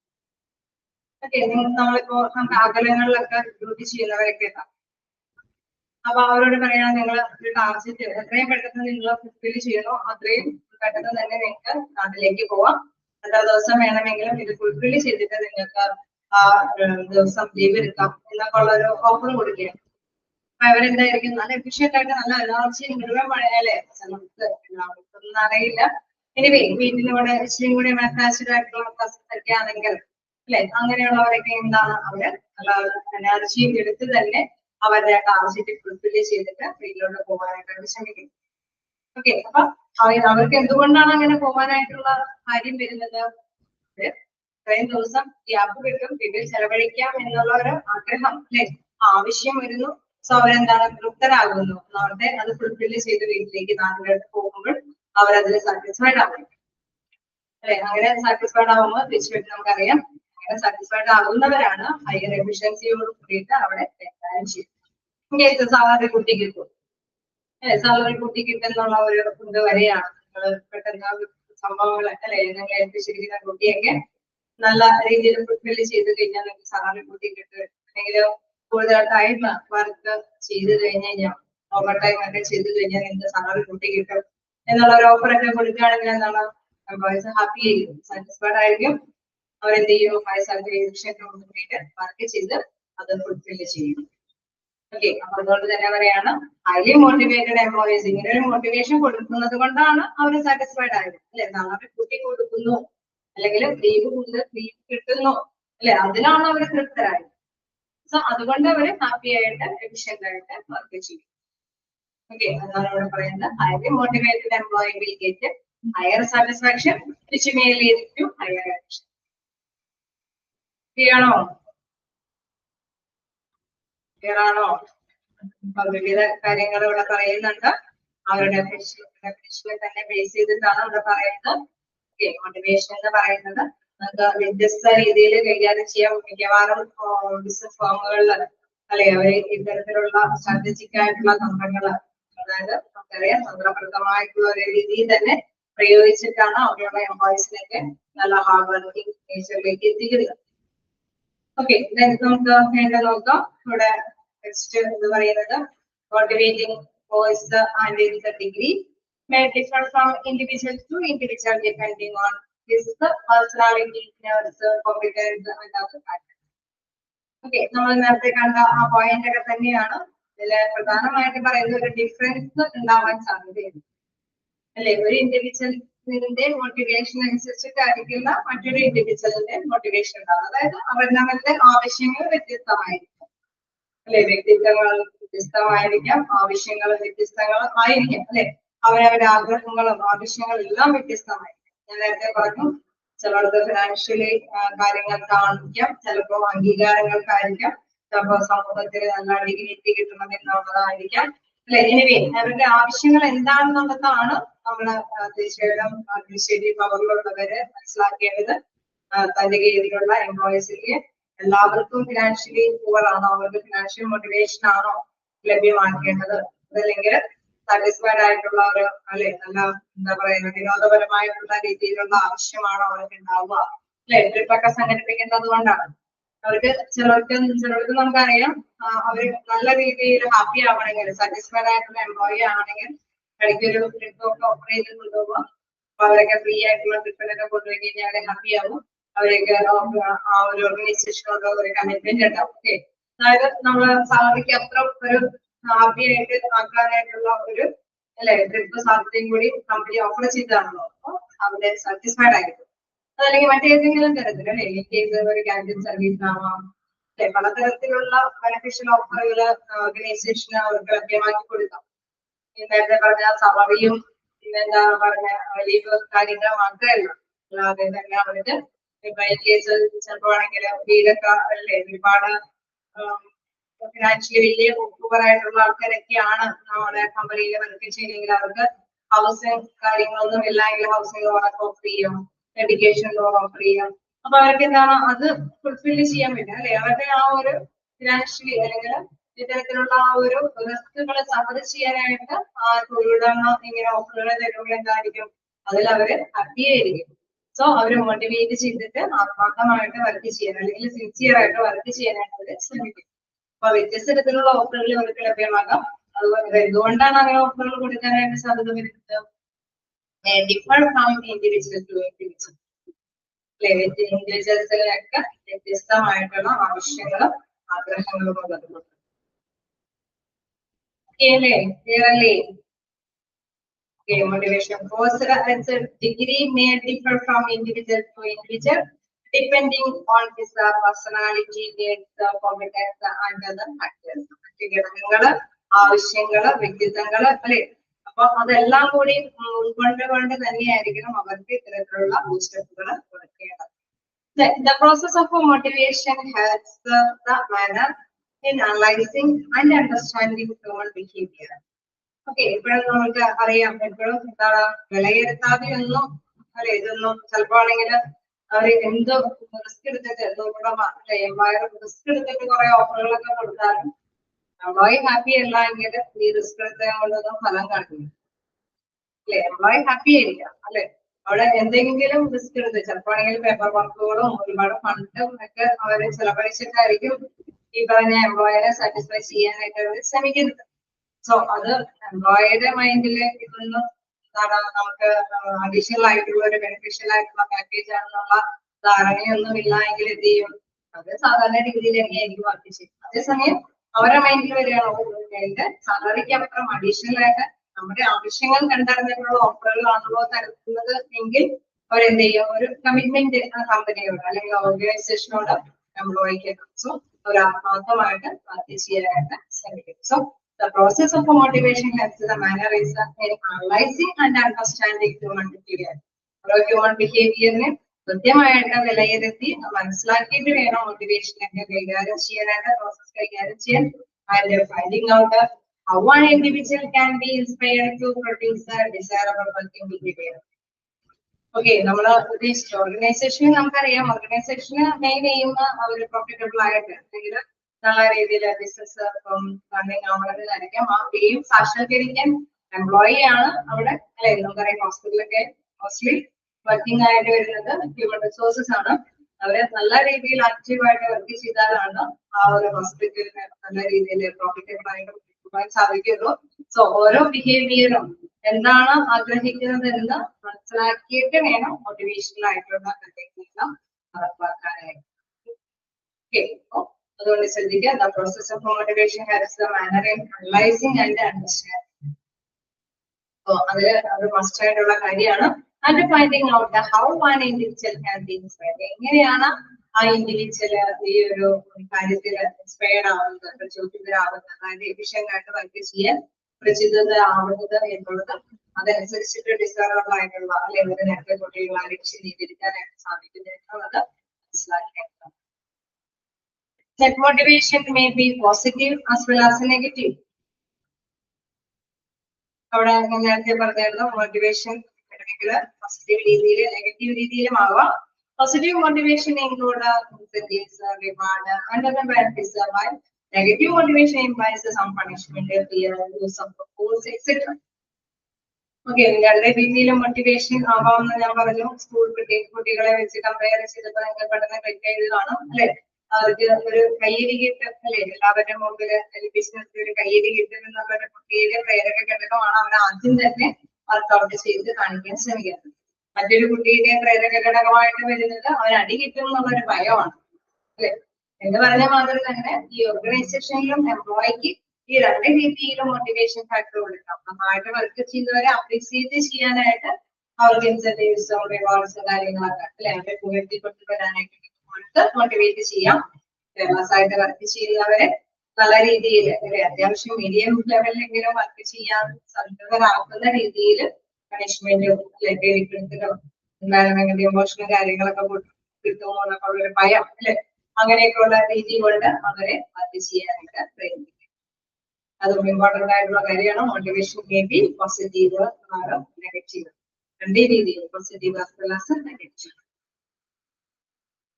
Okay, നമ്മളിപ്പോ നമുക്ക് അകലങ്ങളിലൊക്കെ ഡ്യൂട്ടി ചെയ്യുന്നവരൊക്കെ ഉണ്ടാവും. അപ്പൊ അവരോട് പറയണം, നിങ്ങൾ ഒരു ടാർഗറ്റ് എത്രയും പെട്ടെന്ന് നിങ്ങൾ ഫുൾഫിൽ ചെയ്യണോ അത്രയും പെട്ടെന്ന് തന്നെ നിങ്ങൾക്ക് നാട്ടിലേക്ക് പോവാം. എത്ര ദിവസം വേണമെങ്കിലും ഇത് ഫുൾഫിൽ ചെയ്തിട്ട് നിങ്ങൾക്ക് ആ ദിവസം ലീവ് എടുക്കാം എന്നൊക്കെ ഉള്ള ഒരു ഓഫർ കൊടുക്കുകയാണ്. അപ്പൊ അവരെന്തായിരിക്കും നല്ല എഫിഷ്യന്റ് ആയിട്ട് നല്ല എനർജി മുഴുവൻ പഴയാലേ നമുക്ക് എല്ലാവർക്കൊന്നും അറിയില്ല. എനിവേ വീട്ടിലൂടെ ഇച്ചിരി കൂടി അറ്റാച്ച്ഡ് ആയിട്ടുള്ള ഒക്കെ ആണെങ്കിൽ അല്ലെ അങ്ങനെയുള്ളവരൊക്കെ എന്താണ് അവര് നല്ല എനർജി എടുത്ത് തന്നെ അവരുടെ ടാർഗറ്റ് ഫുൾഫിൽ ചെയ്തിട്ട് വീട്ടിലോട്ട് പോകാനായിട്ടൊക്കെ ശ്രമിക്കും. ഓക്കെ, അപ്പൊ അവർക്ക് എന്തുകൊണ്ടാണ് അങ്ങനെ പോകാനായിട്ടുള്ള കാര്യം വരുന്നത്? ഇത്രയും ദിവസം ഗ്യാപ്പ് കിട്ടും, വീട്ടിൽ ചെലവഴിക്കാം എന്നുള്ള ഒരു ആഗ്രഹം അല്ലെ ആവശ്യം വരുന്നു. സോ അവരെന്താണ് തൃപ്തരാകുന്നു, അവരുടെ അത് ഫുൾഫിൽ ചെയ്ത് വീട്ടിലേക്ക് നാട്ടിലോട്ട് പോകുമ്പോൾ അവരതിൽ സാറ്റിസ്ഫൈഡ് ആകും അല്ലെ. അങ്ങനെ സാറ്റിസ്ഫൈഡ് ആകുമ്പോൾ തീർച്ചയായിട്ടും നമുക്കറിയാം അങ്ങനെ സാറ്റിസ്ഫൈഡ് ആകുന്നവരാണ് ഹയർ എഫിഷ്യൻസിയോട് കൂടിയിട്ട് അവിടെ കൈകാര്യം ചെയ്യുന്നത്. സാലറി കൂട്ടി കിട്ടും, സാലറി കൂട്ടി കിട്ടുന്നുള്ള ഒരു ഇത് വരെയാണ് പെട്ടെന്ന് സംഭവങ്ങൾ അല്ലെ നിങ്ങൾ ഏൽപ്പിച്ചിരിക്കുന്ന കുട്ടിയൊക്കെ നല്ല രീതിയിൽ ഫുൾഫിൽ ചെയ്ത് കഴിഞ്ഞാൽ നിങ്ങൾക്ക് സാലറി കൂട്ടി കിട്ടും. അല്ലെങ്കിൽ കൂടുതൽ ടൈം വർക്ക് ചെയ്ത് കഴിഞ്ഞാൽ ഓവർ ടൈം ഒക്കെ ചെയ്ത് കഴിഞ്ഞാൽ നിങ്ങൾക്ക് സാലറി കൂട്ടി കിട്ടും എന്നുള്ള ഒരു ഓഫർ ഒക്കെ കൊടുക്കുകയാണെങ്കിൽ എന്താണ് എംപ്ലോയീസ് ഹാപ്പി ആയിരിക്കും, സാറ്റിസ്ഫൈഡ് ആയിരിക്കും. അവരെന്ത് ചെയ്യും? ഹൈ സാലറി വേണ്ടിയിട്ട് വർക്ക് ചെയ്ത് അത് ഫുൾഫിൽ ചെയ്യും. ഓക്കെ, അപ്പൊ അതുകൊണ്ട് തന്നെ പറയാണ് ഹൈലി മോട്ടിവേറ്റഡ് എംപ്ലോയീസ്. ഇങ്ങനെ ഒരു മോട്ടിവേഷൻ കൊടുക്കുന്നത് കൊണ്ടാണ് അവർ സാറ്റിസ്ഫൈഡ് ആയത് അല്ലെ. നാളെ കുട്ടി കൊടുക്കുന്നു അല്ലെങ്കിൽ ലീവ് കിട്ടുന്നു അല്ലെ, അതിലാണ് അവർ തൃപ്തരായത്. സോ അതുകൊണ്ട് അവർ ഹാപ്പി ആയിട്ട് എഫിഷ്യന്റ് ആയിട്ട് വർക്ക് ചെയ്യും. ഓക്കെ, അതാണ് ഇവിടെ പറയുന്നത്. Highly motivated employee will get higher satisfaction which may lead to higher action. Clear ആണോ? ക്ലിയർ ആണോ? വിവിധ കാര്യങ്ങൾ ഇവിടെ പറയുന്നുണ്ട്. അവരുടെ ഡെഫിനിഷനെ തന്നെ ബേസ് ചെയ്തിട്ടാണ് ഇവിടെ പറയുന്നത്. ഓക്കെ, മോട്ടിവേഷൻ എന്ന് പറയുന്നത് നമുക്ക് വ്യത്യസ്ത രീതിയിൽ കൈകാര്യം ചെയ്യാൻ മിക്കവാറും ബിസിനസ് ഫേമുകളിൽ അല്ലെ അവര് ഇത്തരത്തിലുള്ള സ്ട്രാറ്റജിക് ആയിട്ടുള്ള തന്ത്രങ്ങൾ, അതായത് നമുക്കറിയാം തന്ത്രപ്രദമായിട്ടുള്ള ഒരു രീതിയിൽ തന്നെ പ്രയോഗിച്ചിട്ടാണ് അവരുടെ എംപ്ലോയീസിനൊക്കെ നല്ല ഹാർഡ് വർക്കിംഗ് നേച്ചറിലേക്ക് എത്തിക്കുന്നത്. ഓക്കെ, നമുക്ക് വേണ്ട നോക്കാം. ഇവിടെ നെക്സ്റ്റ് എന്ന് പറയുന്നത് motivating voice and it's degree may differ from individual to individual depending on his personality, competence and other factors. Okay, നമ്മൾ നേരത്തെ കണ്ട ആ പോയിന്റ് ഒക്കെ തന്നെയാണ് ഇതിൽ പ്രധാനമായിട്ട് പറയുന്ന ഒരു ഡിഫറൻസ് ഉണ്ടാവാൻ സാധ്യതയുണ്ട് അല്ലെ. ഒരു ഇൻഡിവിജ്വലിന്റെ മോട്ടിവേഷൻ അനുസരിച്ചിട്ടായിരിക്കില്ല മറ്റൊരു ഇൻഡിവിജ്വലിന്റെ മോട്ടിവേഷൻ ഉണ്ടാവും. അതായത് അവരുടെ ആവശ്യങ്ങൾ വ്യത്യസ്തമായിരിക്കും അല്ലെ. വ്യക്തിത്വങ്ങൾ വ്യത്യസ്തമായിരിക്കാം, ആവശ്യങ്ങൾ വ്യത്യസ്തങ്ങളായിരിക്കാം അല്ലെ. അവരവരുടെ ആഗ്രഹങ്ങളും ആവശ്യങ്ങളും എല്ലാം വ്യത്യസ്തമായിരിക്കും. ഞാൻ നേരത്തെ പറഞ്ഞു, ചിലർക്ക് ഫിനാൻഷ്യലി കാര്യങ്ങൾക്കായിരിക്കാം, ചിലപ്പോൾ അംഗീകാരങ്ങൾക്കായിരിക്കാം, ചിലപ്പോൾ സമൂഹത്തിൽ നല്ല ഡിഗ്നിറ്റി കിട്ടണമെന്നുള്ളതായിരിക്കാം അല്ലെ. എനിവേ അവരുടെ ആവശ്യങ്ങൾ എന്താണെന്നുള്ളതാണ് നമ്മള് തീർച്ചയായിട്ടും പവറിലുള്ളവര് മനസ്സിലാക്കേണ്ടത്. തന്റെ കീഴിലുള്ള എംപ്ലോയീസിലേക്ക് എല്ലാവർക്കും ഫിനാൻഷ്യലി പൂവർ ആണോ, അവർക്ക് ഫിനാൻഷ്യൽ മോട്ടിവേഷൻ ആണോ ലഭ്യമാക്കേണ്ടത്, അതല്ലെങ്കിൽ സാറ്റിസ്ഫൈഡ് ആയിട്ടുള്ള ഒരു അല്ലെ നല്ല എന്താ പറയുക വിനോദപരമായിട്ടുള്ള രീതിയിലുള്ള ആവശ്യമാണോ അവർക്ക് ഉണ്ടാവുക അല്ലെ. ട്രിപ്പൊക്കെ സംഘടിപ്പിക്കുന്നത് കൊണ്ടാണ് അവർക്ക് ചിലർക്ക് നമുക്കറിയാം അവര് നല്ല രീതിയിൽ ഹാപ്പി ആവണമെങ്കിൽ, സാറ്റിസ്ഫൈഡ് ആയിട്ടുള്ള എംപ്ലോയി ആണെങ്കിൽ ഇടയ്ക്ക് ഒരു ട്രിപ്പൊക്കെ ഓപ്പറേറ്റ് ചെയ്ത് കൊണ്ടുപോകുക. അപ്പൊ അവരൊക്കെ ഫ്രീ ആയിട്ടുള്ള ട്രിപ്പിലൊക്കെ കൊണ്ടുപോയി കഴിഞ്ഞാൽ അവരെ ഹാപ്പി ആവും. അവരൊക്കെ ആ ഒരു ഓർഗനൈസേഷനോട് ഒരു കമ്മിറ്റ്മെന്റ് ഉണ്ടാവും. ഓക്കെ, അതായത് നമ്മള് സാലറിക്ക് അപ്പുറം ഒരു ഹാപ്പി ആയിട്ട് ആക്കാനായിട്ടുള്ള ഒരു അല്ലെ ട്രിപ്പ് സാധ്യതയും കൂടി കമ്പനി ഓഫർ ചെയ്താണല്ലോ. അപ്പൊ അവര് സാറ്റിസ്ഫൈഡ് ആയിരിക്കും. അതല്ലെങ്കിൽ മറ്റേതെങ്കിലും തരത്തിൽ അല്ലെ ഒരു ഗാഡ്ജറ്റ് സർവീസ് ആവാം അല്ലെ. പലതരത്തിലുള്ള ബെനിഫിഷ്യൽ ഓഫറുകൾ ഓർഗനൈസേഷന് അവർക്ക് ലഭ്യമാക്കി കൊടുക്കാം. നേരത്തെ പറഞ്ഞ സാലറിയും പിന്നെന്താ പറഞ്ഞ ലീവ് കാര്യങ്ങൾ മാത്രമല്ല, അല്ലാതെ തന്നെ അവർക്ക് കേസ് ചിലപ്പോ ആണെങ്കിൽ വീടൊക്കെ അല്ലെ ഒരുപാട് ഫിനാൻഷ്യലി വലിയ ആയിട്ടുള്ള ആൾക്കാരൊക്കെയാണ് നമ്മുടെ കമ്പനിയിൽ വർക്ക് ചെയ്യുന്നെങ്കിൽ അവർക്ക് ഹൗസിംഗ് കാര്യങ്ങളൊന്നും ഇല്ലെങ്കിൽ ഹൗസിംഗ് ലോണൊക്കെ ഓഫർ ചെയ്യാം, എഡ്യൂക്കേഷൻ ലോൺ ഓഫർ ചെയ്യാം. അപ്പൊ അവർക്ക് എന്താണ് അത് ഫുൾഫിൽ ചെയ്യാൻ പറ്റും അല്ലെ. അവരുടെ ആ ഒരു ഫിനാൻഷ്യലി അല്ലെങ്കിൽ ഇത്തരത്തിലുള്ള ആ ഒരു റിസ്കുകൾ സഫർ ചെയ്യാനായിട്ട് ആ തൊഴിലുടമ ഇങ്ങനെ ഓഫറുകൾ തരുമ്പോൾ എന്തായിരിക്കും, അതിൽ അവര് ഹാപ്പി ആയിരിക്കും. സോ അവര് മോട്ടിവേറ്റ് ചെയ്തിട്ട് ആത്മാർത്ഥമായിട്ട് വർക്ക് ചെയ്യാൻ അല്ലെങ്കിൽ സിൻസിയർ ആയിട്ട് വർക്ക് ചെയ്യാനായിട്ട് അവര് ശ്രമിക്കും. അപ്പൊ വ്യത്യസ്ത തരത്തിലുള്ള ഓഫറുകൾ അവർക്ക് ലഭ്യമാകാം. അതുപോലെ എന്തുകൊണ്ടാണ് അങ്ങനെ ഓഫറുകൾ കൊടുക്കാനായിട്ട് സാധ്യത വരുന്നത്? Differ from individual to individual അല്ലെ. ഇൻഡിവിജ്വൽസിനൊക്കെ വ്യത്യസ്തമായിട്ടുള്ള ആവശ്യങ്ങളും ആഗ്രഹങ്ങളും ഉള്ളതുകൊണ്ട്. Motivation course degree may differ from individual to individual depending on his personality, needs, competence and other factors. ഘടകങ്ങള് ആവശ്യങ്ങള് വ്യക്തിത്വങ്ങള് അല്ലെ. അപ്പൊ അതെല്ലാം കൂടി ഉൾക്കൊണ്ടുകൊണ്ട് തന്നെയായിരിക്കണം അവർക്ക് ഇത്തരത്തിലുള്ള ബൂസ്റ്റപ്പുകൾ കൊടുക്കേണ്ടത്. The process of motivation helps the manner in analyzing and understanding human behavior. Okay, ഇപ്പോഴും നമുക്ക് അറിയാം എപ്പോഴും എന്താണ് വിലയിരുത്താതെ ഒന്നും അല്ലെ ഇതൊന്നും ചിലപ്പോ ആണെങ്കിൽ അവര് എന്തോ റിസ്ക് എടുത്തിട്ട് റിസ്ക് എടുത്തിട്ട് കുറെ ഓഫറുകളൊക്കെ കൊടുത്താലും എംപ്ലോയി ഹാപ്പി അല്ല എങ്കിൽ ഈ റിസ്ക് എടുത്തതൊന്നും ഫലം കാണില്ല അല്ലെ. എംപ്ലോയി ഹാപ്പി ആയിരിക്കാം അല്ലെ. അവിടെ എന്തെങ്കിലും റിസ്ക് എടുത്ത് ചിലപ്പോ ആണെങ്കിൽ പേപ്പർ വർക്കുകളും ഒരുപാട് ഫണ്ടും ഒക്കെ അവര് ചെലവഴിച്ചിട്ടായിരിക്കും ഈ പറഞ്ഞ എംപ്ലോയറെ സാറ്റിസ്ഫൈ ചെയ്യാനായിട്ട് അവർ ശ്രമിക്കുന്നത്. സോ അത് എംപ്ലോയിയുടെ മൈൻഡില് ഇതൊന്നും എന്താണ് നമുക്ക് അഡീഷണൽ ആയിട്ടുള്ള ഒരു ബെനിഫിഷ്യൽ ആയിട്ടുള്ള പാക്കേജ് ആണെന്നുള്ള ധാരണയൊന്നും ഇല്ല എങ്കിൽ എന്ത് ചെയ്യും, അത് സാധാരണ ഡിഗ്രിയിൽ തന്നെയായിരിക്കും വർക്ക് ചെയ്യുന്നത്. അതേസമയം അവരുടെ മൈൻഡിൽ വരികയാണോ എന്റെ സാലറിക്ക് അപ്പുറം അഡീഷണൽ ആയിട്ട് നമ്മുടെ ആവശ്യങ്ങൾ കണ്ടറിഞ്ഞിട്ടുള്ള ഓഫറുകളാണല്ലോ തരുന്നത് എങ്കിൽ അവരെന്ത് ചെയ്യും, ഒരു കമ്മിറ്റ്മെന്റ് കമ്പനിയോട് അല്ലെങ്കിൽ ഓർഗനൈസേഷനോട് എംപ്ലോയിക്ക് സോ ഒരു ആത്മാർത്ഥമായിട്ട് വർക്ക് ചെയ്യാനായിട്ട് ശ്രമിക്കും. So the process of motivation helps the manner is in analyzing and understanding human behavior. ഓരോ ഹ്യൂമൻ ബിഹേവിയറിനെ കൃത്യമായിട്ട് വിലയിരുത്തി മനസ്സിലാക്കിയിട്ട് വേണം മോട്ടിവേഷനൊക്കെ കൈകാര്യം ചെയ്യാനായിട്ട്, പ്രോസസ് കൈകാര്യം ചെയ്യാൻ. And finding out how one individual can be inspired to produce a desirable working behavior. Okay, നമ്മൾ ഉദ്ദേശിച്ച ഓർഗനൈസേഷന് നമുക്കറിയാം, ഓർഗനൈസേഷന് മെയിൻ ചെയ്യുന്ന ഒരു പ്രോഫിറ്റബിൾ ആയിട്ട് അല്ലെങ്കിൽ നല്ല രീതിയിൽ ബിസിനസ് റണ്ണിങ് ആവണമെന്നായിരിക്കാം. ആ എയിം സാക്ഷാത്കരിക്കാൻ എംപ്ലോയി ആണ് അവിടെ അല്ലെ. നമുക്കറിയാം ഹോസ്പിറ്റലൊക്കെ മോസ്റ്റ്ലി വർക്കിംഗ് ആയിട്ട് വരുന്നത് ഹ്യൂമൻ റിസോഴ്സസ് ആണ്. അവര് നല്ല രീതിയിൽ ആക്റ്റീവായിട്ട് വർക്ക് ചെയ്താലാണ് ആ ഒരു ഹോസ്പിറ്റലിന് നല്ല രീതിയിൽ പ്രോഫിറ്റബിൾ ആയിട്ട് പോകാൻ സാധിക്കുള്ളൂ. സോ ഓരോ ബിഹേവിയറും എന്താണ് ആഗ്രഹിക്കുന്നത് എന്ന് മനസ്സിലാക്കിയിട്ട് വേണം മോട്ടിവേഷണൽ ആയിട്ടുള്ള കാര്യങ്ങളെല്ലാം നടപ്പാക്കാനായിട്ട്. ഓക്കെ, അതുകൊണ്ട് ശ്രദ്ധിക്കുക, the process of motivation helps the manner in analyzing and understanding. So അത് മസ്റ്റ് ആയിട്ടുള്ള കാര്യമാണ്. And finding out how one individual can be inspired. എങ്ങനെയാണ് ആ ഇൻഡിവിജ്വൽ ഈ ഒരു കാര്യത്തിൽ ഇൻസ്പയർഡ് ആവുന്നത്, പ്രചോദിതരാവുന്നത്, അതായത് എഫിഷ്യന്റ് ആയിട്ട് വർക്ക് ചെയ്യാൻ പ്രചോദിതരാവുന്നത് എന്നുള്ളത് അതനുസരിച്ചിട്ട് ഡിസൈറബിൾ ആയിട്ടുള്ള അല്ലെങ്കിൽ നേരത്തെ കുട്ടികൾ ലക്ഷ്യം ചെയ്തിരിക്കാനായിട്ട് സാധിക്കുന്നത് എന്നുള്ളത് മനസ്സിലാക്കേണ്ടതാണ്. That motivation may be positive as well as negative. അവിടെ നേരത്തെ പറഞ്ഞായിരുന്നു മോട്ടിവേഷൻ പോസിറ്റീവ് രീതിയിൽ നെഗറ്റീവ് രീതിയിലും ആവാം. Positive motivation include incentives, reward, and other benefits, while negative motivation implies some punishment, fear, use of force, etc. Okay, രണ്ട് രീതിയിലും motivation ആവാമെന്ന് ഞാൻ പറഞ്ഞു. സ്കൂൾ കുട്ടികളെ വെച്ച് കമ്പയർ ചെയ്തപ്പോൾ നിങ്ങൾ പഠനം ക്ലിക്ക് കാണും അല്ലെ. അവർക്ക് ഒരു കയ്യടി കിട്ടും അല്ലെ, എല്ലാവരുടെ മുമ്പിൽ ബിസിനസ് ഒരു കയ്യടി കിട്ടും എന്നുള്ളൊരു കുട്ടിയുടെ പ്രേരക ഘടകമാണ് അവർ ആദ്യം തന്നെ വർക്ക്ഔട്ട് ചെയ്ത് കാണിക്കാൻ ശ്രമിക്കുന്നത്. മറ്റൊരു കുട്ടിയുടെ പ്രേരക ഘടകമായിട്ട് വരുന്നത് അവൻ അടി കിട്ടും എന്നുള്ളൊരു ഭയമാണ് അല്ലെ. എന്ന് പറഞ്ഞ മാതിരി തന്നെ ഈ ഓർഗനൈസേഷനിലും എംപ്ലോയിക്ക് ഈ രണ്ട് രീതിയിലും മോട്ടിവേഷൻ ഫാക്ടർ കൊടുക്കാം. നന്നായിട്ട് വർക്ക് ചെയ്തവരെ അപ്രീസിയേറ്റ് ചെയ്യാനായിട്ട് അവർക്ക് ഇൻസെന്റീവ്സും റിവാർഡ്സും കാര്യങ്ങളൊക്കെ അല്ലെ അവരെ ഉയർത്തി കൊണ്ടുവരാനായിട്ട് മോട്ടിവേറ്റ് ചെയ്യാം. ഫേമസ് ആയിട്ട് വർക്ക് ചെയ്യുന്നവരെ നല്ല രീതിയിൽ അത്യാവശ്യം മീഡിയം ലെവലിലെങ്കിലും വർക്ക് ചെയ്യാൻ സംതൃപ്തരാക്കുന്ന രീതിയിൽ പണിഷ്മെന്റും എന്താണ് ഇമോഷണൽ കാര്യങ്ങളൊക്കെ കിട്ടുമോ എന്നൊക്കെ ഉള്ളൊരു ഭയം അല്ലെ, അങ്ങനെയൊക്കെയുള്ള രീതി കൊണ്ട് അവരെ വർക്ക് ചെയ്യാനായിട്ട് പ്രയത്നിക്കും. അതും ഇമ്പോർട്ടന്റ് ആയിട്ടുള്ള കാര്യമാണ്. Motivation may be positive negative, രണ്ടേ രീതിയിൽ positive as well as negative.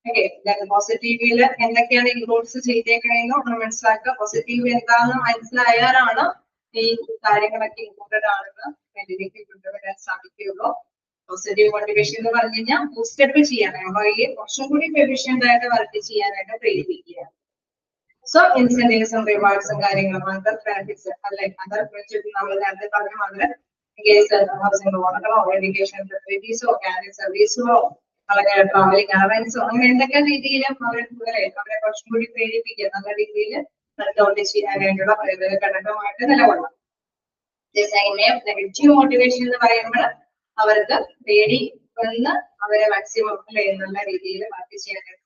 Okay, പോസിറ്റീവില് എന്തൊക്കെയാണ് ഇൻക്ലൂഡ്സ് ചെയ്തേക്കണേന്ന് നമ്മൾ മനസ്സിലാക്കുക. പോസിറ്റീവ് എന്താണെന്ന് മനസ്സിലായാലാണ് ഈ കാര്യങ്ങളൊക്കെ ഇൻക്ലൂഡഡ് ആണെന്ന് ഇതിലേക്ക് കൊണ്ടുവരാൻ സാധിക്കുകയുള്ളൂ. പോസിറ്റീവ് മോട്ടിവേഷൻ എന്ന് പറഞ്ഞു കഴിഞ്ഞാൽ ബൂസ്റ്റപ്പ് ചെയ്യാൻ എംപ്ലോയിയെ കുറച്ചും കൂടി എഫിഷ്യന്റ് ആയിട്ട് വർക്ക് ചെയ്യാനായിട്ട് പ്രേരിപ്പിക്കുക. സോ ഇൻസെന്റീവ്സും റിവാർഡ്സും കാര്യങ്ങളും അതർ ബെനിഫിറ്റ്സ് അല്ലെ, അതർ നമ്മൾ നേരത്തെ പറഞ്ഞ മാതിരി കേസ് ഹൗസിംഗ് ലോണുകളോ എഡ്യൂക്കേഷൻ ഫെസിലിറ്റീസോ കാരിയർ സർവീസോ അല്ലെങ്കിൽ ട്രാവലിംഗ് അലവൻസോ അങ്ങനെ എന്തൊക്കെ രീതിയിലും അവരെ കുറച്ചും കൂടി പ്രേരിപ്പിക്കുക, നല്ല രീതിയിൽ വർക്ക്ഔട്ട് ചെയ്യാനായിട്ടുള്ള പ്രേരക ഘടകമായിട്ട് നിലകൊള്ളാം. നെഗറ്റീവ് മോട്ടിവേഷൻ എന്ന് പറയുമ്പോൾ അവർക്ക് പേടി വന്ന് അവരെ മാക്സിമം അല്ലെ നല്ല രീതിയിൽ വർക്ക് ചെയ്യാനായിട്ട്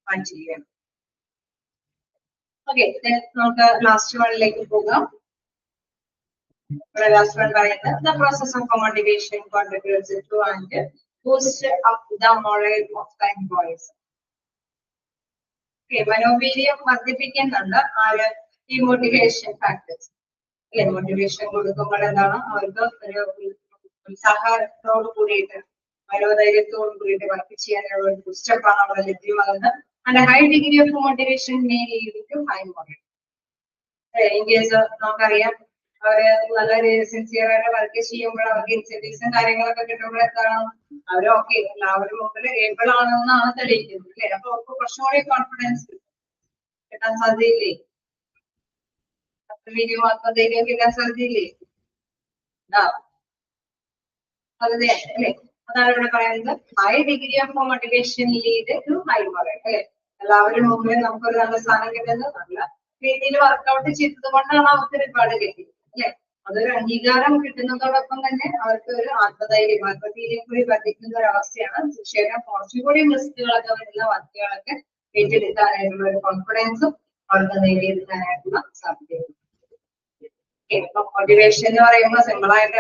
മാറ്റുകയാണ്. ഓക്കെ, നമുക്ക് ലാസ്റ്റ് വണ്ണിലേക്ക് പോകാം. ലാസ്റ്റ് വൺ പറയുന്നത് the process of motivation contributes to and boost up the morale of the employees. Okay, മനോവീര്യം വർദ്ധിപ്പിക്കുന്നുണ്ട് ആര് ഈ മോട്ടിവേഷൻ ഫാക്ടേഴ്സ് അല്ലെ. മോട്ടിവേഷൻ കൊടുക്കുമ്പോൾ എന്താണ് അവർക്ക് ഒരു ഉത്സാഹത്തോട് കൂടിയിട്ട് മനോധൈര്യത്തോട് കൂടിയിട്ട് വർക്ക് ചെയ്യാനുള്ള ഒരു ബൂസ്റ്റപ്പാണ് അവിടെ ലഭ്യമാകുന്നത്. And a high degree of motivation may lead to high morale. In case നമുക്കറിയാം അവര് നല്ല സിൻസിയർ ആയിട്ട് വർക്ക് ചെയ്യുമ്പോൾ അവർക്ക് ഇൻസെന്റീവ്സും കാര്യങ്ങളൊക്കെ കിട്ടുമ്പോൾ എന്താണ് അവര് ഓക്കെ എല്ലാവരും മുമ്പിൽ ഏബിൾ ആണെന്നാണ് തെളിയിക്കുന്നത് അല്ലെ. അപ്പൊ അവർക്ക് കുറച്ചും കൂടി കോൺഫിഡൻസ് കിട്ടാൻ സാധ്യതയില്ലേ, ആത്മധൈര്യം കിട്ടാൻ സാധ്യതയില്ലേ? അതെ അല്ലെ. അതാണ് ഇവിടെ പറയുന്നത് high degree of motivation lead to high morale അല്ലെ. എല്ലാവരും മുമ്പിൽ നമുക്കൊരു നല്ല സ്ഥാനം കിട്ടുന്നത് നല്ല രീതിയിൽ വർക്ക്ഔട്ട് ചെയ്തത് കൊണ്ടാണ് അവർക്ക് ഒരുപാട് കിട്ടിയത് അല്ലെ. അതൊരു അംഗീകാരം കിട്ടുന്നതോടൊപ്പം തന്നെ അവർക്ക് ഒരു ആത്മധൈര്യം ആത്മധൈര്യം കൂടി വർദ്ധിക്കുന്ന ഒരു അവസ്ഥയാണ്. തീർച്ചയായിട്ടും കുറച്ചുകൂടി റിസ്കുകളൊക്കെ വരുന്ന വർക്കുകളൊക്കെ ഏറ്റെടുക്കാനായിട്ടുള്ള ഒരു കോൺഫിഡൻസും അവർക്ക് നേടിയെടുക്കാനായിട്ടുള്ള സാധ്യതയും. മോട്ടിവേഷൻ എന്ന് പറയുമ്പോൾ സിമ്പിൾ ആയിട്ട്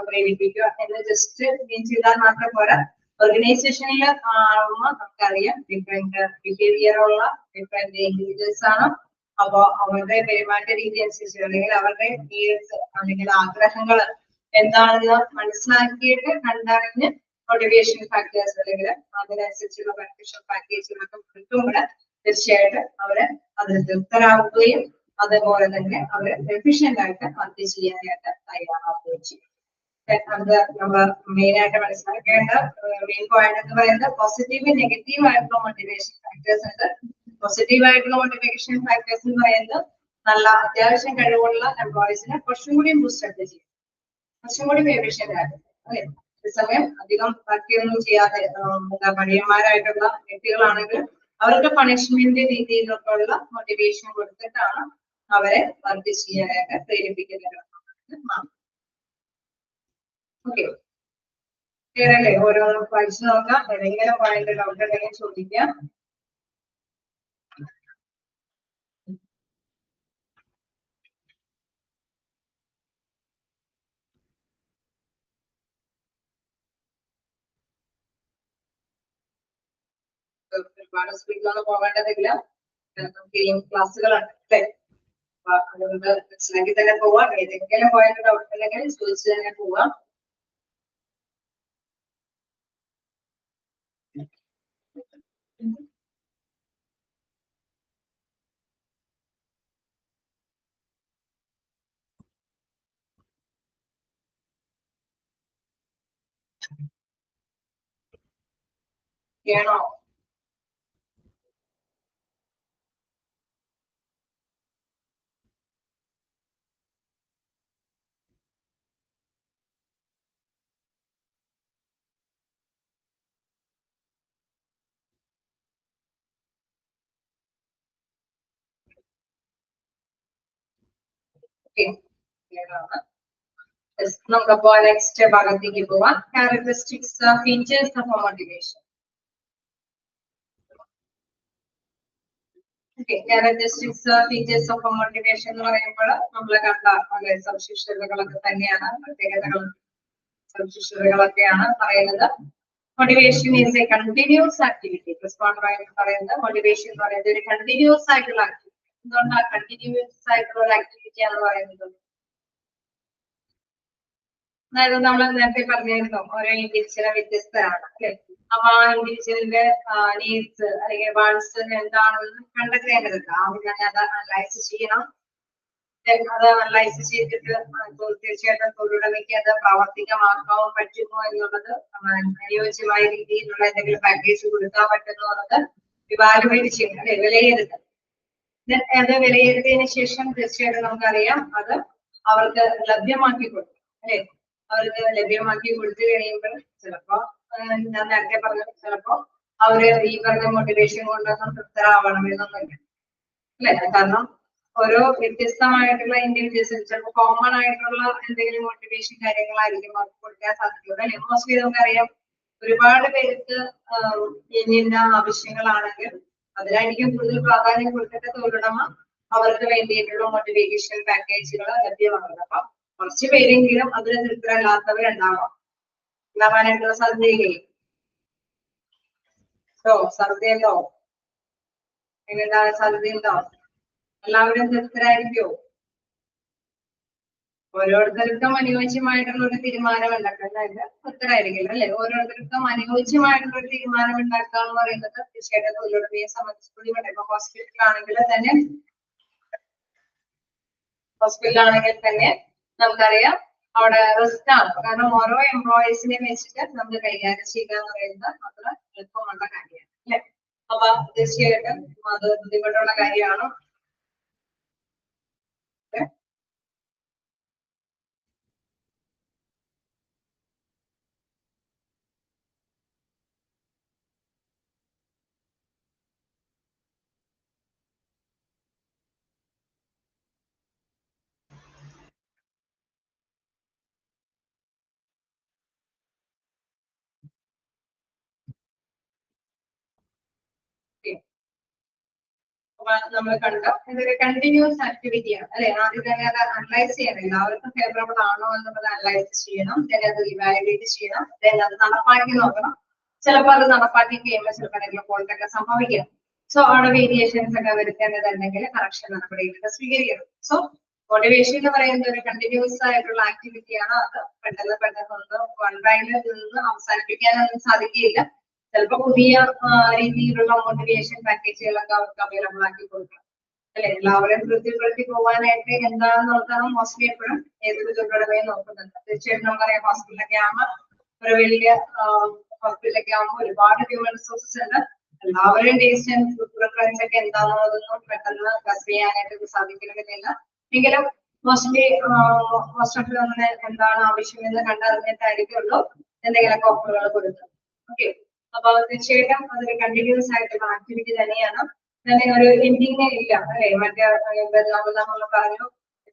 പ്രേരിപ്പിക്കുക എന്ന് ജസ്റ്റ് മീൻ ചെയ്താൽ മാത്രം പോരാ. ഓർഗനൈസേഷനിൽ ആവുമ്പോൾ നമുക്കറിയാം ഡിഫറെന്റ് ബിഹേവിയർ ഉള്ള ഡിഫറെന്റ് ഇൻഡിവിജ്വൽസ് ആണ്. അപ്പോ അവരുടെ പെരുമാറ്റ രീതി അനുസരിച്ച് അല്ലെങ്കിൽ അവരുടെ നീഡ്സ് അല്ലെങ്കിൽ ആഗ്രഹങ്ങൾ എന്താണെന്ന് മനസ്സിലാക്കിയിട്ട് കണ്ടറിഞ്ഞ് മോട്ടിവേഷൻ ഫാക്ടേഴ്സ് അല്ലെങ്കിൽ അതിനനുസരിച്ചുള്ള ബെനിഫിഷ്യൽ പാക്കേജുകളൊക്കെ കിട്ടുമ്പോൾ തീർച്ചയായിട്ടും അവര് അതിൽ തൃപ്തരാകുകയും അതുപോലെ തന്നെ അവര് എഫിഷ്യന്റ് ആയിട്ട് വർക്ക് ചെയ്യാനായിട്ട് തയ്യാറാവുകയും ചെയ്യും. അത് നമ്മൾ മെയിൻ ആയിട്ട് മനസ്സിലാക്കേണ്ട മെയിൻ പോയിന്റ് എന്ന് പറയുന്നത് പോസിറ്റീവ് നെഗറ്റീവ് ആയിട്ടുള്ള മോട്ടിവേഷൻ ഫാക്ടേഴ്സ് ഉണ്ട്. പോസിറ്റീവ് ആയിട്ടുള്ള മോട്ടിവേഷൻ ഫാക്ടേഴ്സ് എന്ന് പറയുന്നത് നല്ല അത്യാവശ്യം കഴിവുള്ള എംപ്ലോയീസിനെ കുറച്ചും കൂടി ബൂസ്റ്റപ്പ് ചെയ്യും, കുറച്ചും കൂടി എഫിഷ്യന്റ് ആയിട്ട് അല്ലെ. അതേസമയം അധികം വർക്കൊന്നും ചെയ്യാതെ പണിയന്മാരായിട്ടുള്ള വ്യക്തികളാണെങ്കിൽ അവർക്ക് പണിഷ്മെന്റ് രീതിയിലൊക്കെ ഉള്ള മോട്ടിവേഷൻ കൊടുത്തിട്ടാണ് അവരെ വർക്ക് ചെയ്യാനായിട്ട് പ്രേരിപ്പിക്കുന്നത്. ഓക്കെ, ക്ലിയർ അല്ലേ? ഓരോന്നും പഠിച്ചു നോക്കാം. ഏതെങ്കിലും പോയിന്റ് ഡൗട്ട് ഉണ്ടെങ്കിൽ ചോദിക്കാം. ഒരുപാട് സ്പീഡിലൊന്നും പോകേണ്ടതില്ല, നമുക്ക് ഈ ക്ലാസ്സുകളുണ്ട് അല്ലേ. അതുകൊണ്ട് മനസ്സിലാക്കി തന്നെ പോവാം. ഏതെങ്കിലും പോയിന്റ് ഡൗട്ട് ഉണ്ടെങ്കിൽ ചോദിച്ചു തന്നെ പോവാം. ചെയ്യണോ? നമുക്കപ്പോ നെക്സ്റ്റ് ഭാഗത്തേക്ക് പോവാം. Characteristics features of motivation. Characteristics features of motivation എന്ന് പറയുമ്പോൾ നമ്മൾ കണ്ട പല സവിശേഷതകളൊക്കെ തന്നെയാണ്, പ്രത്യേകതകളും സവിശേഷതകളൊക്കെയാണ് പറയുന്നത്. Motivation is A continuous activity. പറയുന്നത് മോട്ടിവേഷൻ എന്ന് പറയുന്നത് ഒരു കണ്ടിന്യൂസ് ആയിട്ടുള്ള ആക്ടിവിറ്റി. എന്തുകൊണ്ടാണ് കണ്ടിന്യൂസ് ആയിട്ടുള്ള ഒരു ആക്ടിവിറ്റി എന്ന് പറയുന്നത്? അതായത് നമ്മൾ നേരത്തെ പറഞ്ഞിരുന്നു ഓരോ ഇൻഡിവിജ്വലും വ്യത്യസ്തരാണ് അല്ലെ. അപ്പൊ ആ ഇൻഡിവിജ്വലിന്റെ നീഡ്സ് അല്ലെങ്കിൽ വാൾസ് എന്താണെന്ന് കണ്ടെത്തേണ്ടതുണ്ട്. ആദ്യം തന്നെ അത് അനലൈസ് ചെയ്യണം. അത് അനലൈസ് ചെയ്തിട്ട് തീർച്ചയായിട്ടും തൊഴിലുടമയ്ക്ക് അത് പ്രാവർത്തികമാക്കാൻ പറ്റുമോ എന്നുള്ളത്, അനുയോജ്യമായ രീതിയിലുള്ള എന്തെങ്കിലും പാക്കേജ് കൊടുക്കാൻ പറ്റുമോ എന്നത് ഇവാലുവേറ്റ് ചെയ്യണം അല്ലെ, വിലയിരുത്തണം. അത് വിലയിരുത്തിയതിനു ശേഷം തീർച്ചയായിട്ടും നമുക്കറിയാം അത് അവർക്ക് ലഭ്യമാക്കി കൊടുക്കും അല്ലെ. അവർക്ക് ലഭ്യമാക്കി കൊടുത്തു കഴിയുമ്പോൾ ചിലപ്പോ ഞാൻ നേരത്തെ പറഞ്ഞത് ചിലപ്പോ അവര് ഈ പറഞ്ഞ മോട്ടിവേഷൻ കൊണ്ടൊന്നും തൃപ്തരാവണമെന്നൊന്നുമില്ല അല്ലെ. കാരണം ഓരോ വ്യത്യസ്തമായിട്ടുള്ള ഇൻഡിവിജ്വൽസ് ചിലപ്പോൾ കോമൺ ആയിട്ടുള്ള എന്തെങ്കിലും മോട്ടിവേഷൻ കാര്യങ്ങളായിരിക്കും അവർക്ക് കൊടുക്കാൻ സാധിക്കുന്നത് അല്ലെ. മോസ്റ്റ്ലി നമുക്കറിയാം ഒരുപാട് പേർക്ക് ഇന്ന ആവശ്യങ്ങളാണെങ്കിൽ അതിലായിരിക്കും കൂടുതൽ പ്രാധാന്യം കൊടുത്തിട്ട് തൊഴിലുടമ അവർക്ക് വേണ്ടിയിട്ടുള്ള മോട്ടിവേഷൻ പാക്കേജുകൾ ലഭ്യമാകുന്നത്. അപ്പൊ കുറച്ച് പേരെങ്കിലും അതിന് തൃപ്തരല്ലാത്തവരുണ്ടാവാം, ഉണ്ടാവാനായിട്ടുള്ള സാധ്യതയില്ലേ? സാധ്യതയുണ്ടോ? എങ്ങനെയുണ്ടാവാൻ സാധ്യതയുണ്ടോ? എല്ലാവരും തൃപ്തരായിരിക്കോ? ഓരോരുത്തർക്കും അനുയോജ്യമായിട്ടുള്ള ഒരു തീരുമാനം ഉണ്ടാക്കുന്നത് തൃപ്തരായിരിക്കില്ല അല്ലെ. ഓരോരുത്തർക്കും അനുയോജ്യമായിട്ടുള്ള ഒരു തീരുമാനം ഉണ്ടാക്കുക എന്ന് പറയുന്നത് തീർച്ചയായിട്ടും തൊഴിലുടമയെ സംബന്ധിച്ചിടത്തോളം ഇപ്പൊ ഹോസ്പിറ്റലാണെങ്കിൽ തന്നെ നമുക്കറിയാം അവിടെ റിസ്ക് ആണ്. കാരണം ഓരോ എംപ്ലോയീസിനെയും വെച്ചിട്ട് നമ്മൾ കൈകാര്യം ചെയ്യുക എന്ന് പറയുന്നത് അത്ര എളുപ്പമുള്ള കാര്യമാണ് അല്ലെ. അപ്പൊ തീർച്ചയായിട്ടും അത് ബുദ്ധിമുട്ടുള്ള കാര്യമാണ്. നമ്മൾ കണ്ടു ഇതൊരു കണ്ടിന്യൂസ് ആക്ടിവിറ്റിയാണ് അല്ലെ. ആദ്യം തന്നെ അത് അനലൈസ് ചെയ്യണം, എല്ലാവർക്കും ഫേവറബിൾ ആണോ എന്നുള്ളത് അനലൈസ് ചെയ്യണം, then അത് ഇവാലുവേറ്റ് ചെയ്യണം, then അത് നടപ്പാക്കി നോക്കണം. ചിലപ്പോൾ അത് നടപ്പാക്കി കഴിയുമ്പോൾ ചിലപ്പോൾ എന്തെങ്കിലും ഫോൾട്ട് ഒക്കെ സംഭവിക്കണം. സോ അവിടെ വേരിയേഷൻസ് ഒക്കെ വരുത്തേണ്ടതുണ്ടെങ്കിൽ കറക്ഷൻ നടപടികളൊക്കെ സ്വീകരിക്കണം. സോ മോട്ടിവേഷൻ എന്ന് പറയുന്നത് ഒരു കണ്ടിന്യൂസ് ആയിട്ടുള്ള ആക്ടിവിറ്റിയാണ്. അത് പെട്ടെന്ന് വൺ ടൈമിൽ നിന്ന് അവസാനിപ്പിക്കാനൊന്നും സാധിക്കില്ല. ചിലപ്പോൾ പുതിയ രീതിയിലുള്ള മോട്ടിവേഷൻ പാക്കേജുകളൊക്കെ അവർക്ക് അവൈലബിൾ ആക്കി കൊടുക്കണം അല്ലെ. എല്ലാവരും തൃപ്തിപ്പെടുത്തി പോകാനായിട്ട് എന്താണെന്ന് നോക്കണം. മോസ്റ്റ്ലി എപ്പോഴും ഏതൊരു തൊഴിലുടമയും നോക്കുന്നുണ്ട്. തീർച്ചയായിട്ടും നമുക്കറിയാം ഹോസ്പിറ്റലൊക്കെ ആകുമ്പോൾ ഒരു വലിയ ഹോസ്പിറ്റലൊക്കെ ആകുമ്പോൾ ഒരുപാട് ഹ്യൂമൻ റിസോഴ്സസ് ഉണ്ട്. എല്ലാവരുടെയും ടേസ്റ്റ് ആൻഡ് പ്രിഫറൻസ് ഒക്കെ എന്താണെന്നുള്ളതൊന്നും പെട്ടെന്ന് ഗസ് ചെയ്യാനായിട്ട് സാധിക്കണമെന്നില്ല. എങ്കിലും മോസ്റ്റ് ഓഫ് നമ്മളെ എന്താണ് ആവശ്യമെന്ന് കണ്ടറിഞ്ഞിട്ടായിരിക്കുമല്ലോ എന്തെങ്കിലുമൊക്കെ ഓഫറുകൾ കൊടുക്കുന്നത്. ഓക്കെ, അപ്പൊ തീർച്ചയായിട്ടും അതൊരു കണ്ടിന്യൂസ് ആയിട്ടുള്ള ആക്ടിവിറ്റി തന്നെയാണ്. തന്നെ ഒരു എൻഡിങ് ഇല്ല അല്ലെ. മറ്റേ നമ്മൾ പറഞ്ഞു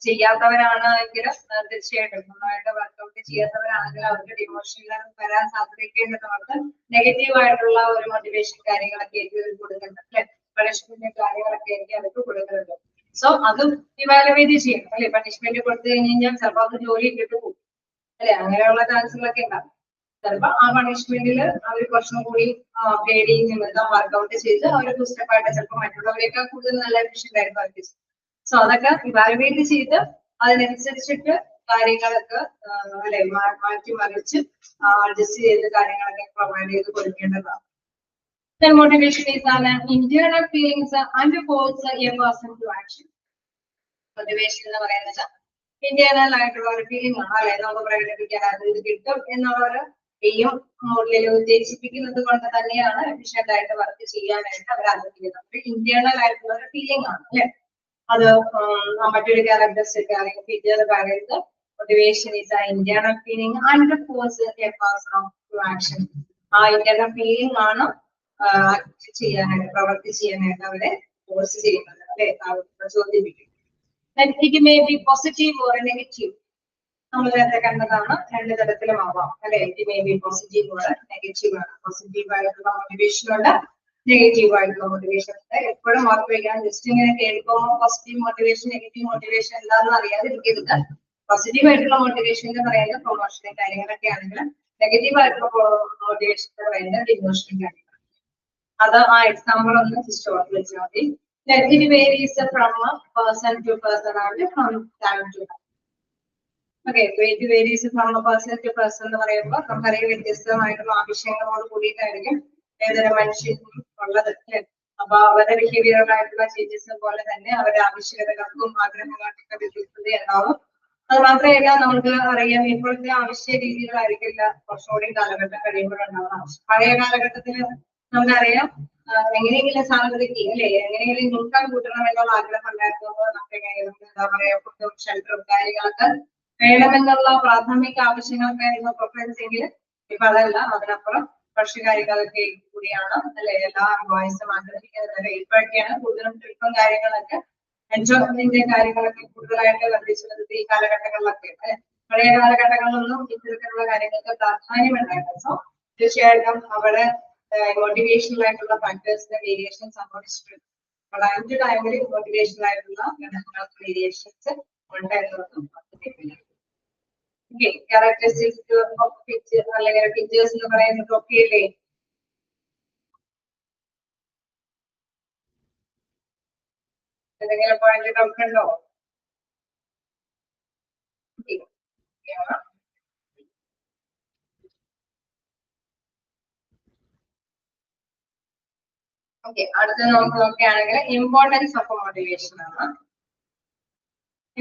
ചെയ്യാത്തവരാണ് എങ്കിൽ തീർച്ചയായിട്ടും നന്നായിട്ട് വർക്ക്ഔട്ട് ചെയ്യാത്തവരാണെങ്കിൽ അവർക്ക് ഡിമോഷനിൽ വരാൻ സാധ്യതയ്ക്കുന്നുള്ളവർക്ക് നെഗറ്റീവ് ആയിട്ടുള്ള ഒരു മോട്ടിവേഷൻ കാര്യങ്ങളൊക്കെ ആയിരിക്കും കൊടുക്കുന്നുണ്ട് അല്ലെ. പണിഷ്മെന്റ് കാര്യങ്ങളൊക്കെ ആയിരിക്കും അവർക്ക് കൊടുക്കുന്നുണ്ട്. സോ അതും ഇവാലുവേറ്റ് ചെയ്യണം അല്ലെ. പണിഷ്മെന്റ് കൊടുത്തു കഴിഞ്ഞാൽ ചിലപ്പോൾ അത് ജോലി ഇട്ടിട്ട് പോകും അല്ലെ. അങ്ങനെയുള്ള ചാൻസുകളൊക്കെ ഉണ്ടാകും. ചിലപ്പോ ആ പണിഷ്മെന്റിൽ അവർ കുറച്ചും കൂടി പേടി നിമിത്തം വർക്ക്ഔട്ട് ചെയ്ത് അവർ പുസ്തകമായിട്ട് ചിലപ്പോൾ മറ്റുള്ളവരെക്കാൾ കൂടുതൽ നല്ല എഫിഷ്യന്റ് ആയിട്ട് വർക്ക് ചെയ്യും. സോ അതൊക്കെ ഇവാലുവേറ്റ് ചെയ്ത് അതിനനുസരിച്ചിട്ട് കാര്യങ്ങളൊക്കെ അല്ലെ മാറ്റി മറിച്ച് അഡ്ജസ്റ്റ് ചെയ്ത് കാര്യങ്ങളൊക്കെ പ്രൊവൈഡ് ചെയ്ത് കൊടുക്കേണ്ടതാണ്. Then motivation is an internal feelings and force a person to action. Motivation എന്ന് പറയുന്നത് ഇന്റേണൽ ആയിട്ടുള്ള ഒരു ഫീലിംഗ് ആണ് അല്ലെ. നമുക്ക് പ്രകടിപ്പിക്കാൻ അത് ഇത് കിട്ടും എന്നുള്ളൊരു എയും മോഡലിൽ ഉദ്ദേശിപ്പിക്കുന്നത് കൊണ്ട് തന്നെയാണ് എഫിഷ്യന്റ് ആയിട്ട് വർക്ക് ചെയ്യാനായിട്ട് അവർ ആഗ്രഹിക്കുന്നത്. ഇന്റേണൽ ആയിട്ടുള്ള ഒരു ഫീലിംഗ് ആണ് അല്ലെ. അത് മറ്റൊരു ക്യാരക്ടറിസ്റ്റിക് അല്ലെങ്കിൽ ഫീച്ചർ പറയുന്നത് motivation is an internal feeling and force a person to action. ആ ഇന്റേണൽ ഫീലിംഗ് ആണ് ചെയ്യാനായിട്ട് പ്രവൃത്തി ചെയ്യാനായിട്ട് അവരെ ഫോഴ്സ് ചെയ്യുന്നത് അല്ലെ, പ്രചോദിപ്പിക്കും. It may be positive or negative. നമ്മൾ നേരത്തെ കണ്ടതാണ് രണ്ട് തരത്തിലും ആവാം അല്ലെ. It may be positive or negative ആണ്. പോസിറ്റീവ് ആയിട്ടുള്ള മോട്ടിവേഷൻ ഉണ്ട്, നെഗറ്റീവ് ആയിട്ടുള്ള മോട്ടിവേഷൻ ഉണ്ട്. എപ്പോഴും ഓർത്ത് വയ്ക്കാൻ ജസ്റ്റ് ഇങ്ങനെ കേൾക്കുമ്പോൾ പോസിറ്റീവ് മോട്ടിവേഷൻ നെഗറ്റീവ് മോട്ടിവേഷൻ എന്താണെന്ന് അറിയാതിരിക്കരുത്. പോസിറ്റീവ് ആയിട്ടുള്ള മോട്ടിവേഷൻ എന്ന് പറയുന്നത് പ്രൊമോഷനും കാര്യങ്ങളൊക്കെ ആണെങ്കിൽ നെഗറ്റീവ് ആയിട്ടുള്ള മോട്ടിവേഷൻ എന്ന് പറയുന്നത് ഡിമോഷനും കാര്യങ്ങൾ. അത് ആ എക്സാമ്പിൾ ഒന്ന് ജസ്റ്റ് ഓർത്ത് വെച്ചാൽ മതി. It varies from person to person and from time to time. Okay, it varies from person to person എന്ന് പറയുമ്പോൾ നമുക്കറിയാം വ്യത്യസ്തമായിട്ടുള്ള ആവശ്യങ്ങളോട് കൂടിയിട്ടായിരിക്കും ഏതൊരു മനുഷ്യനും ഉള്ളത് അല്ലെ. അപ്പൊ അവരുടെ ബിഹേവിയറൽ ആയിട്ടുള്ള ചേഞ്ചസ് പോലെ തന്നെ അവരുടെ ആവശ്യകതകൾക്കും ആഗ്രഹങ്ങൾക്കൊക്കെ വ്യത്യസ്തത ഉണ്ടാവും. അത് മാത്രമല്ല നമുക്ക് അറിയാം ഇപ്പോഴത്തെ ആവശ്യ രീതികളായിരിക്കില്ല കുറച്ചുകൂടി കാലഘട്ടം കഴിയുമ്പോഴുണ്ടാവുന്ന ആവശ്യം. പഴയ കാലഘട്ടത്തിൽ നമുക്കറിയാം എങ്ങനെയെങ്കിലും സാങ്കേതിക അല്ലെ എങ്ങനെയെങ്കിലും ഇൻകം കൂട്ടണം എന്നുള്ള ആഗ്രഹം ഉണ്ടായിരുന്നപ്പോൾ നമുക്ക് എന്താ പറയാ ഫുഡും ഷെൽട്ടറും കാര്യങ്ങളൊക്കെ വേണമെന്നുള്ള പ്രാഥമിക ആവശ്യങ്ങൾക്കായിരുന്നു പ്രിഫറൻസ് എങ്കിൽ ഇപ്പൊ അതല്ല. അതിനപ്പുറം ഭക്ഷ്യ കാര്യങ്ങളൊക്കെ കൂടിയാണ് അല്ലെ എല്ലാ എംപ്ലോയീസും ആഗ്രഹിക്കുന്നത്. ഇപ്പോഴൊക്കെയാണ് കൂടുതലും ട്രിപ്പും കാര്യങ്ങളൊക്കെ എൻജോയ്മെന്റ് കാര്യങ്ങളൊക്കെ കൂടുതലായിട്ട് വർദ്ധിച്ചത് ഈ കാലഘട്ടങ്ങളിലൊക്കെ. പഴയ കാലഘട്ടങ്ങളിലൊന്നും ഇത്തരത്തിലുള്ള കാര്യങ്ങൾക്ക് പ്രാധാന്യം ഉണ്ടായിരുന്നു. സോ തീർച്ചയായിട്ടും അവിടെ മോട്ടിവേഷണൽ ആയിട്ടുള്ള ഫാക്ടേഴ്സിന്റെ വേരിയേഷൻ സംഭവിച്ചിട്ടുണ്ട്. ടൈം ടു ടൈമിൽ മോട്ടിവേഷണൽ ആയിട്ടുള്ള വേരിയേഷൻസ് ഉണ്ട് എന്നൊന്നും ക്യാരക്ടറിസ്റ്റിക്സ് ഓഫ് ഫീച്ചർ അല്ലെങ്കിൽ ഫീച്ചേഴ്സ് എന്ന് പറയുന്നത് ഒക്കെ അല്ലേ. എന്തെങ്കിലും പോയിന്റ് ഡൗട്ട് ഉണ്ടോ? ഓക്കെ, അടുത്ത നമുക്ക് നോക്കുകയാണെങ്കിൽ ഇമ്പോർട്ടൻസ് ഓഫ് മോട്ടിവേഷൻ ആണ്.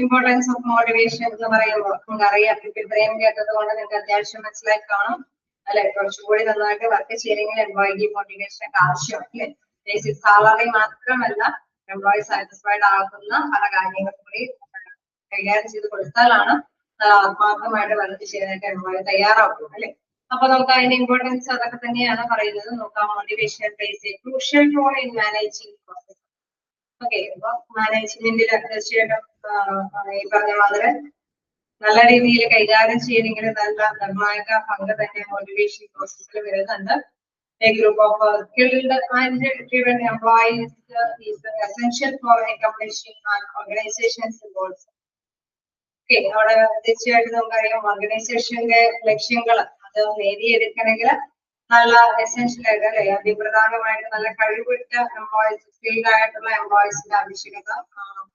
ഇമ്പോർട്ടൻസ് ഓഫ് മോട്ടിവേഷൻ എന്ന് പറയുമ്പോൾ നമുക്കറിയാം ഇപ്പൊ ഇത്രയും കേട്ടത് കൊണ്ട് നിങ്ങൾക്ക് അത്യാവശ്യം മനസ്സിലായി കാണും അല്ലെ. കുറച്ചുകൂടി നന്നായിട്ട് വർക്ക് ചെയ്യണമെങ്കിൽ എംപ്ലോയിക്ക് മോട്ടിവേഷൻ ഒക്കെ ആവശ്യമാണ് അല്ലെ. ബേസിക് സാലറി മാത്രമല്ല എംപ്ലോയി സാറ്റിസ്ഫൈഡ് ആകുന്ന പല കാര്യങ്ങളും കൂടി കൈകാര്യം ചെയ്ത് കൊടുത്താലാണ് ആത്മാർത്ഥമായിട്ട് വർക്ക് ചെയ്യാനായിട്ട് എംപ്ലോയി തയ്യാറാവുള്ളൂ അല്ലെ. അപ്പൊ നമുക്ക് അതിന്റെ ഇമ്പോർട്ടൻസ് അതൊക്കെ തന്നെയാണ് പറയുന്നത്. നോക്കാം. Motivation plays a crucial role in managing process. Okay, അപ്പൊ മാനേജ്മെന്റിൽ തീർച്ചയായിട്ടും ഈ പറഞ്ഞ മാതിരി നല്ല രീതിയിൽ കൈകാര്യം ചെയ്യണമെങ്കിൽ നല്ല നിർണായക പങ്ക് തന്നെ മോട്ടിവേഷൻ പ്രോസസ്സിൽ വരുന്നുണ്ട്. A group of skilled and driven employees is essential for accomplishing an organization's goals. Okay, അവിടെ തീർച്ചയായിട്ടും നമുക്കറിയാം ഓർഗനൈസേഷന്റെ ലക്ഷ്യങ്ങൾ അത് നേടിയെടുക്കണമെങ്കിൽ നല്ല എസെൻഷ്യൽ ആയിട്ട് അല്ലെ അതിപ്രധാനമായിട്ട് നല്ല കഴിവുറ്റ എംപ്ലോയീസ് സ്കിൽഡ് ആയിട്ടുള്ള എംപ്ലോയീസിന്റെ ആവശ്യകത